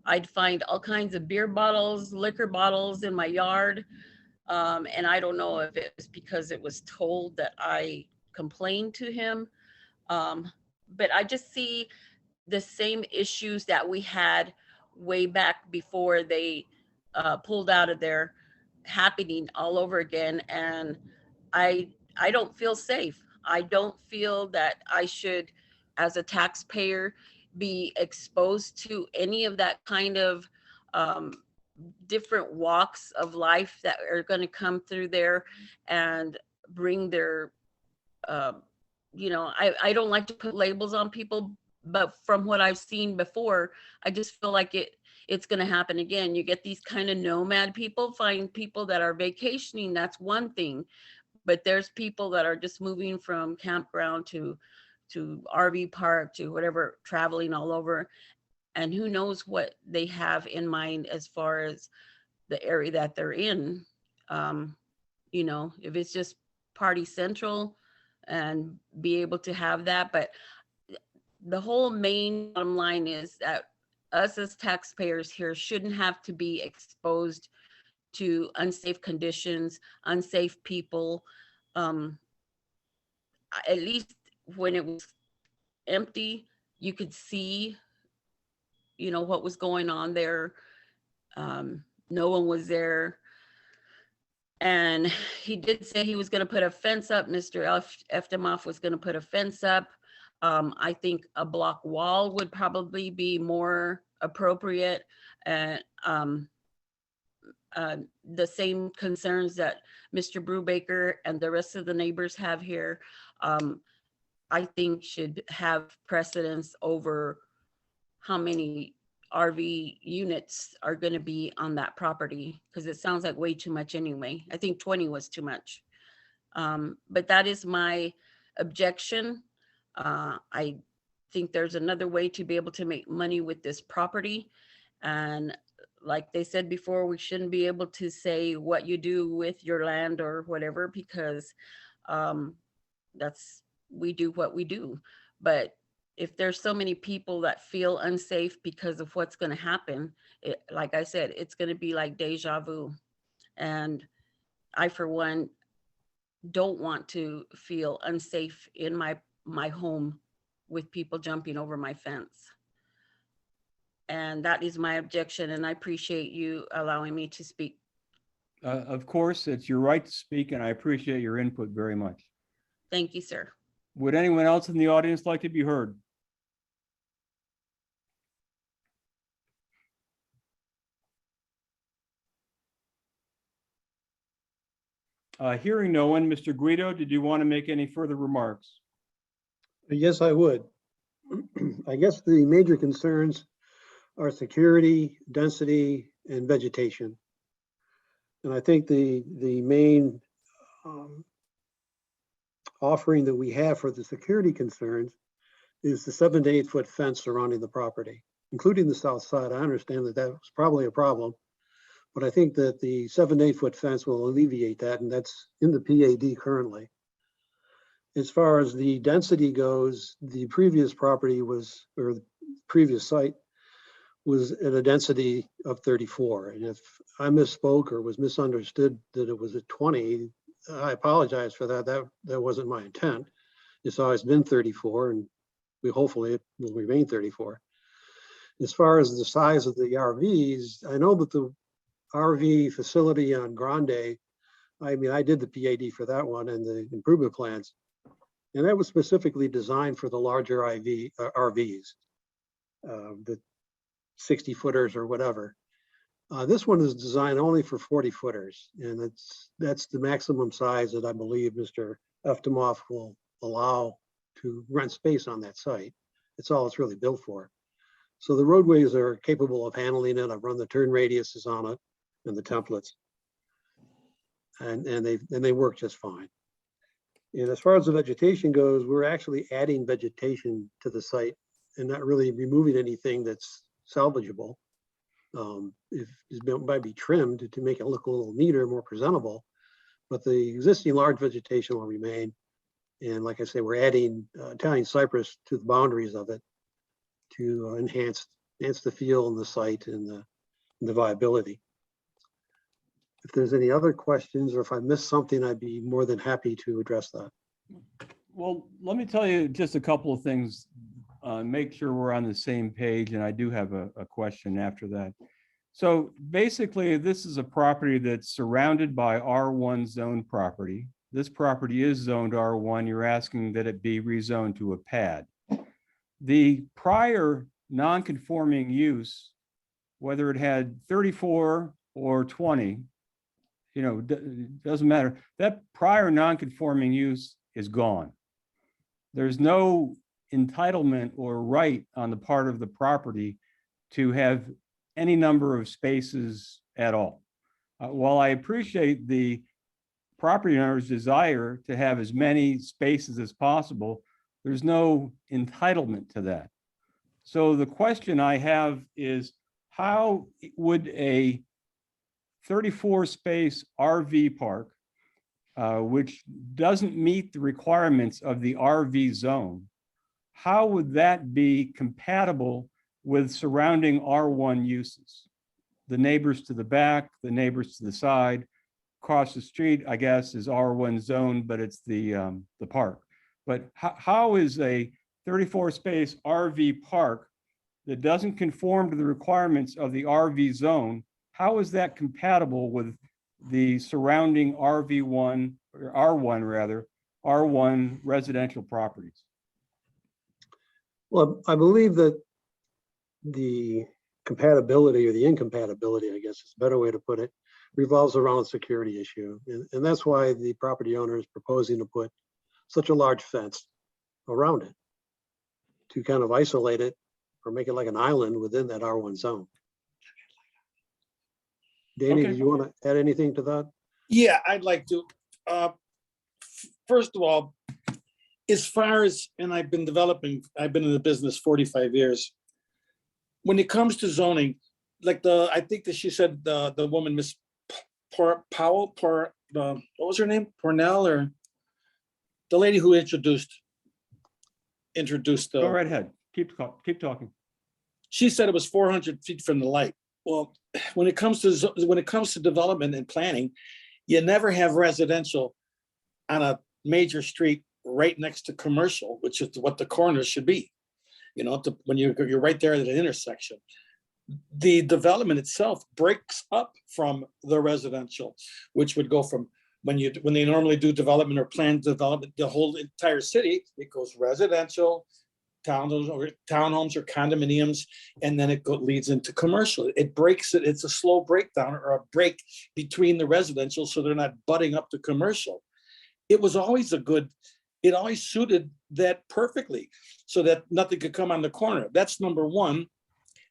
I'd find all kinds of beer bottles, liquor bottles in my yard. And I don't know if it was because it was told that I complained to him. But I just see the same issues that we had way back before they pulled out of there. happening all over again. And I don't feel safe. I don't feel that I should, as a taxpayer, be exposed to any of that kind of different walks of life that are going to come through there and bring their, I don't like to put labels on people, but from what I've seen before, I just feel like it's going to happen again. You get these kind of nomad people, find people that are vacationing, that's one thing. But there's people that are just moving from campground to RV park to whatever, traveling all over. And who knows what they have in mind as far as the area that they're in. If it's just party central and be able to have that. But the whole main bottom line is that us as taxpayers here shouldn't have to be exposed to unsafe conditions, unsafe people. At least when it was empty, you could see, what was going on there. No one was there. And he did say he was going to put a fence up. Mr. Eftemoff was going to put a fence up. I think a block wall would probably be more appropriate. And the same concerns that Mr. Brubaker and the rest of the neighbors have here, I think should have precedence over how many RV units are going to be on that property, because it sounds like way too much anyway. I think 20 was too much. But that is my objection. I think there's another way to be able to make money with this property. And like they said before, we shouldn't be able to say what you do with your land or whatever, because we do what we do. But if there's so many people that feel unsafe because of what's going to happen, like I said, it's going to be like deja vu. And I, for one, don't want to feel unsafe in my home with people jumping over my fence. And that is my objection. And I appreciate you allowing me to speak. Of course, it's your right to speak, and I appreciate your input very much. Thank you, sir. Would anyone else in the audience like to be heard? Hearing no one, Mr. Guido, did you want to make any further remarks? Yes, I would. I guess the major concerns are security, density, and vegetation. And I think the main offering that we have for the security concerns is the 7 to 8 foot fence surrounding the property, including the south side. I understand that that was probably a problem, but I think that the 7 to 8 foot fence will alleviate that, and that's in the PAD currently. As far as the density goes, the previous property was, or the previous site was at a density of 34. And if I misspoke or was misunderstood that it was at 20, I apologize for that. That wasn't my intent. It's always been 34, and hopefully it will remain 34. As far as the size of the RVs, I know that the RV facility on Grande, I did the PAD for that one and the improvement plans. And that was specifically designed for the larger RVs, the 60 footers or whatever. This one is designed only for 40 footers. And that's the maximum size that I believe Mr. Eftemoff will allow to rent space on that site. It's all it's really built for. So the roadways are capable of handling it. I've run the turn radiuses on it and the templates. And they work just fine. And as far as the vegetation goes, we're actually adding vegetation to the site and not really removing anything that's salvageable. It might be trimmed to make it look a little neater, more presentable, but the existing large vegetation will remain. And like I say, we're adding Italian cypress to the boundaries of it to enhance the feel and the site and the viability. If there's any other questions or if I missed something, I'd be more than happy to address that. Well, let me tell you just a couple of things. Make sure we're on the same page, and I do have a question after that. So basically, this is a property that's surrounded by R1 zone property. This property is zoned R1. You're asking that it be rezoned to a pad. The prior non-conforming use, whether it had 34 or 20, doesn't matter. That prior non-conforming use is gone. There's no entitlement or right on the part of the property to have any number of spaces at all. While I appreciate the property owner's desire to have as many spaces as possible, there's no entitlement to that. So the question I have is, how would a 34-space RV park, which doesn't meet the requirements of the RV zone, how would that be compatible with surrounding R1 uses? The neighbors to the back, the neighbors to the side, across the street, I guess, is R1 zone, but it's the park. But how is a 34-space RV park that doesn't conform to the requirements of the RV zone, how is that compatible with the surrounding RV1, or R1 rather, R1 residential properties? Well, I believe that the compatibility or the incompatibility, I guess is a better way to put it, revolves around a security issue. And that's why the property owner is proposing to put such a large fence around it to kind of isolate it or make it like an island within that R1 zone. Danny, Okay. do you want to add anything to that? Yeah, I'd like to. First of all, as far as, and I've been in the business 45 years. When it comes to zoning, like I think that she said, the woman, Miss Powell, what was her name? Pornell, or the lady who introduced. Go right ahead. Keep talking. She said it was 400 feet from the light. Well, when it comes to development and planning, you never have residential on a major street right next to commercial, which is what the corners should be. When you're right there at an intersection. The development itself breaks up from the residential, which would go from when they normally do development or planned development, the whole entire city, it goes residential, townhomes or condominiums, and then it leads into commercial. It breaks it. It's a slow breakdown or a break between the residential, so they're not butting up the commercial. It was always it always suited that perfectly, so that nothing could come on the corner. That's number one.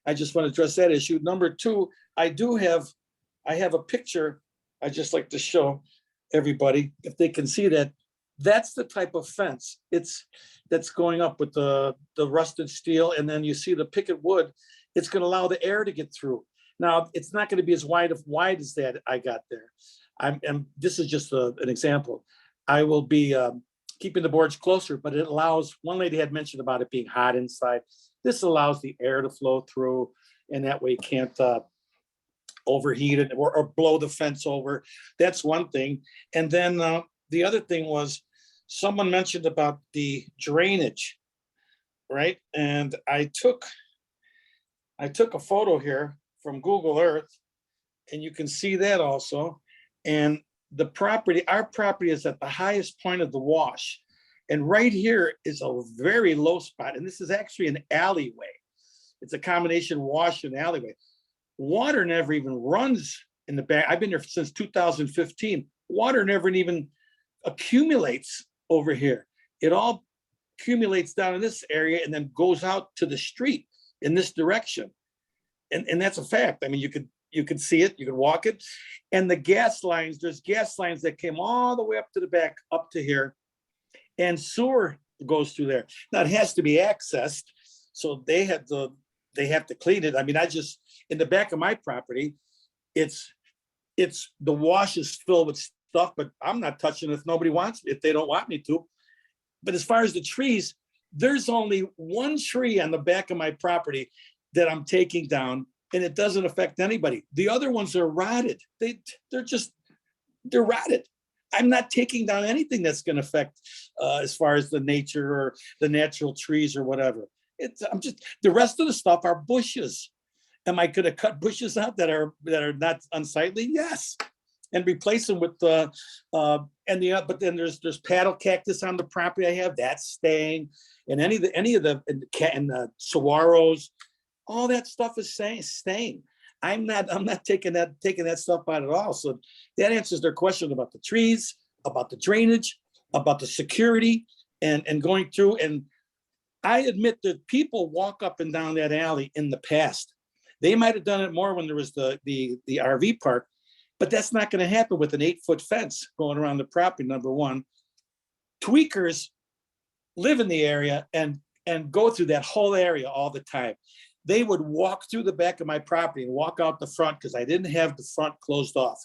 I just want to address that issue. Number two, I have a picture I just like to show everybody, if they can see that. That's the type of fence that's going up with the rusted steel, and then you see the picket wood. It's going to allow the air to get through. Now, it's not going to be as wide as that I got there. This is just an example. I will be keeping the boards closer, but it allows, one lady had mentioned about it being hot inside. This allows the air to flow through, and that way it can't overheat it or blow the fence over. That's one thing. And then the other thing was, someone mentioned about the drainage, right? And I took a photo here from Google Earth, and you can see that also. And our property is at the highest point of the wash. And right here is a very low spot. And this is actually an alleyway. It's a combination wash and alleyway. Water never even runs in the back. I've been here since 2015. Water never even accumulates over here. It all accumulates down in this area and then goes out to the street in this direction. And that's a fact. I mean, you could see it, you could walk it. And the gas lines, there's gas lines that came all the way up to the back, up to here. And sewer goes through there. Now it has to be accessed. So they have to clean it. I mean, in the back of my property, it's the wash is filled with stuff, but I'm not touching it if they don't want me to. But as far as the trees, there's only one tree on the back of my property that I'm taking down, and it doesn't affect anybody. The other ones are rotted. They're rotted. I'm not taking down anything that's going to affect as far as the nature or the natural trees or whatever. The rest of the stuff are bushes. Am I gonna cut bushes out that are not unsightly? Yes. And replace them with but then there's paddle cactus on the property I have, that's staying. And any of the saguaros, all that stuff is staying. I'm not taking that stuff out at all. So that answers their question about the trees, about the drainage, about the security and going through. And I admit that people walk up and down that alley in the past. They might have done it more when there was the RV park, but that's not going to happen with an 8-foot fence going around the property, number one. Tweakers live in the area and go through that whole area all the time. They would walk through the back of my property and walk out the front because I didn't have the front closed off.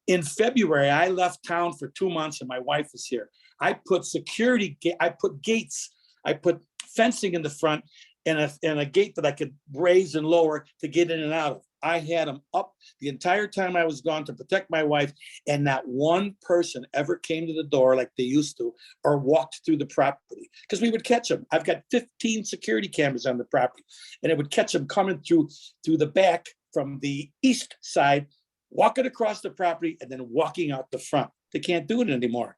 In February, I left town for 2 months and my wife was here. I put I put gates, I put fencing in the front and a gate that I could raise and lower to get in and out of. I had them up the entire time I was gone to protect my wife, and not one person ever came to the door like they used to or walked through the property because we would catch them. I've got 15 security cameras on the property, and it would catch them coming through the back from the east side, walking across the property and then walking out the front. They can't do it anymore.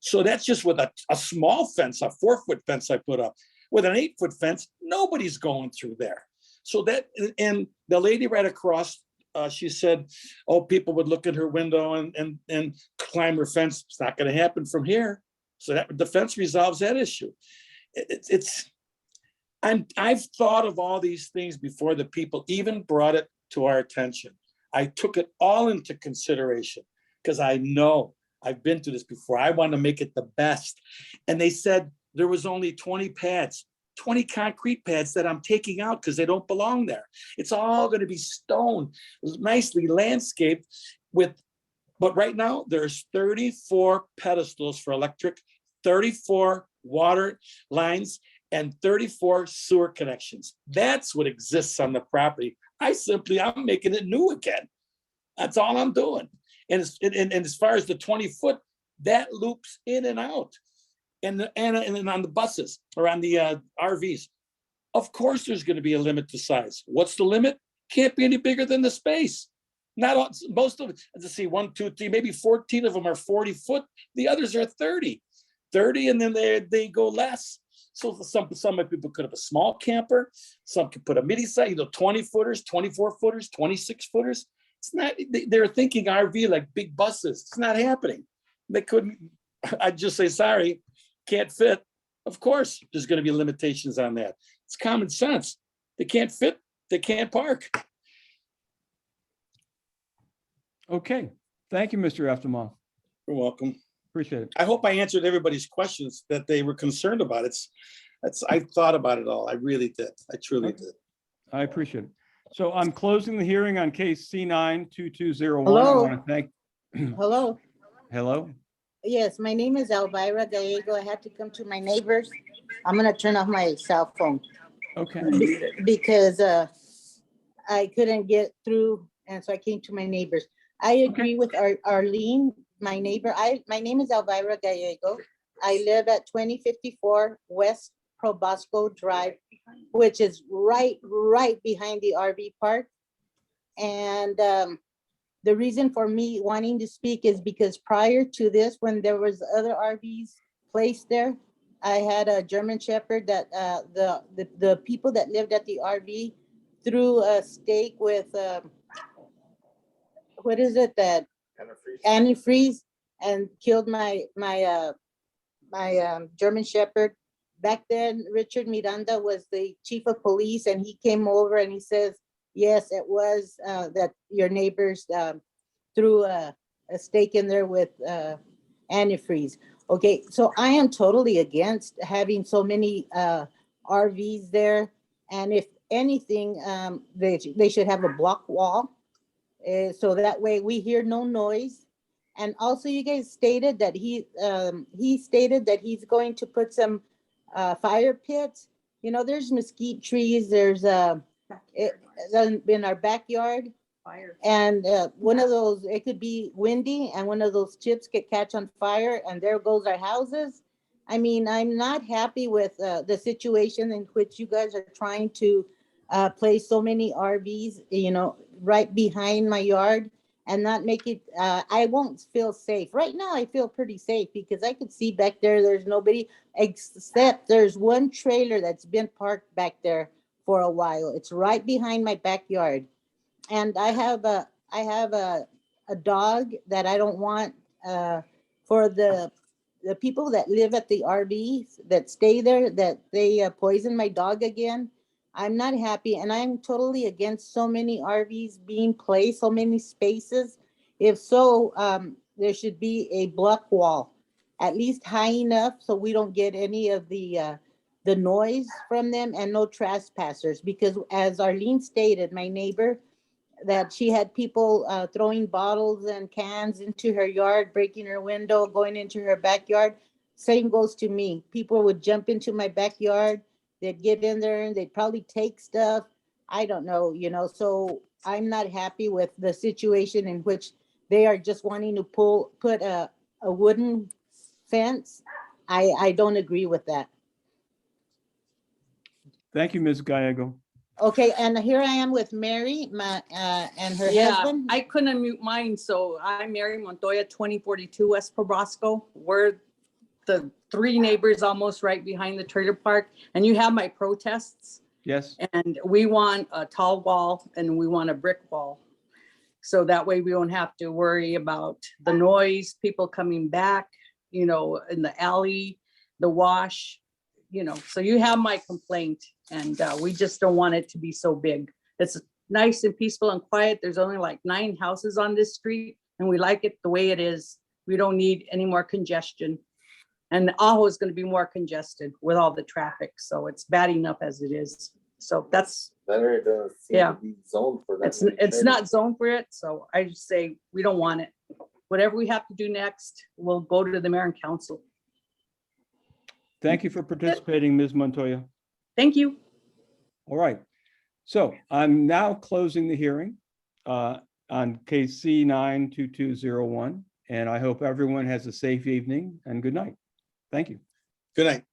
So that's just with a small fence, a 4-foot fence I put up. With an 8-foot fence, nobody's going through there. So that, and the lady right across, she said, oh, people would look at her window and climb her fence. It's not going to happen from here. So that the fence resolves that issue. I've thought of all these things before the people even brought it to our attention. I took it all into consideration because I know I've been through this before. I want to make it the best. And they said there was only 20 pads, 20 concrete pads that I'm taking out because they don't belong there. It's all going to be stone, nicely landscaped but right now there's 34 pedestals for electric, 34 water lines, and 34 sewer connections. That's what exists on the property. I'm making it new again. That's all I'm doing. And as far as the 20-foot, that loops in and out. And on the buses or on the RVs, of course, there's going to be a limit to size. What's the limit? Can't be any bigger than the space. Not all, most of it. Let's see, 1, 2, 3, maybe 14 of them are 40 foot. The others are 30, and then they go less. So some people could have a small camper. Some could put a midi size, 20 footers, 24 footers, 26 footers. It's not. They're thinking RV like big buses. It's not happening. They couldn't. I'd just say sorry. Can't fit. Of course, there's going to be limitations on that. It's common sense. They can't fit. They can't park. Okay. Thank you, Mr. Eftemoff. You're welcome. Appreciate it. I hope I answered everybody's questions that they were concerned about. I thought about it all. I really did. I truly did. I appreciate it. So I'm closing the hearing on case C9-2201. Hello. I want to thank. Hello. Hello. Yes, my name is Elvira Gallego. I had to come to my neighbors. I'm gonna turn off my cell phone. Okay. Because I couldn't get through, and so I came to my neighbors. I agree with Arlene, my neighbor. My name is Elvira Gallego. I live at 2054 West Probosco Drive, which is right behind the RV park. And the reason for me wanting to speak is because prior to this, when there was other RVs placed there, I had a German Shepherd that the people that lived at the RV threw a stake with what is it, that antifreeze, and killed my German Shepherd. Back then, Richard Miranda was the chief of police, and he came over and he says, yes, it was that your neighbors threw a stake in there with antifreeze. Okay, so I am totally against having so many RVs there. And if anything, they should have a block wall. So that way we hear no noise. And also you guys stated that he stated that he's going to put some fire pits. There's mesquite trees, there's in our backyard. And one of those, it could be windy and one of those chips could catch on fire and there goes our houses. I mean, I'm not happy with the situation in which you guys are trying to place so many RVs, right behind my yard and not make it, I won't feel safe. Right now, I feel pretty safe because I could see back there, there's nobody except there's one trailer that's been parked back there for a while. It's right behind my backyard. And I have a dog that I don't want, for the people that live at the RVs that stay there, that they poison my dog again. I'm not happy, and I'm totally against so many RVs being placed, so many spaces. If so, there should be a block wall, at least high enough so we don't get any of the noise from them, and no trespassers. Because as Arlene stated, my neighbor, that she had people throwing bottles and cans into her yard, breaking her window, going into her backyard. Same goes to me. People would jump into my backyard. They'd get in there and they'd probably take stuff. I don't know, so I'm not happy with the situation in which they are just wanting to put a wooden fence. I don't agree with that. Thank you, Ms. Gallego. Okay, and here I am with Mary, and her husband. I couldn't unmute mine, so I'm Mary Montoya, 2042 West Probosco. We're the three neighbors almost right behind the trailer park, and you have my protests. Yes. And we want a tall wall and we want a brick wall. So that way we don't have to worry about the noise, people coming back, in the alley, the wash, so you have my complaint, and we just don't want it to be so big. It's nice and peaceful and quiet. There's only like 9 houses on this street, and we like it the way it is. We don't need any more congestion. And Ajo is going to be more congested with all the traffic, so it's bad enough as it is. So that's, Better it doesn't seem Yeah. to be zoned for that. it's not zoned for it, so I just say we don't want it. Whatever we have to do next, we'll go to the mayor and council. Thank you for participating, Ms. Montoya. Thank you. All right. So I'm now closing the hearing on KC 92201, and I hope everyone has a safe evening and good night. Thank you. Good night.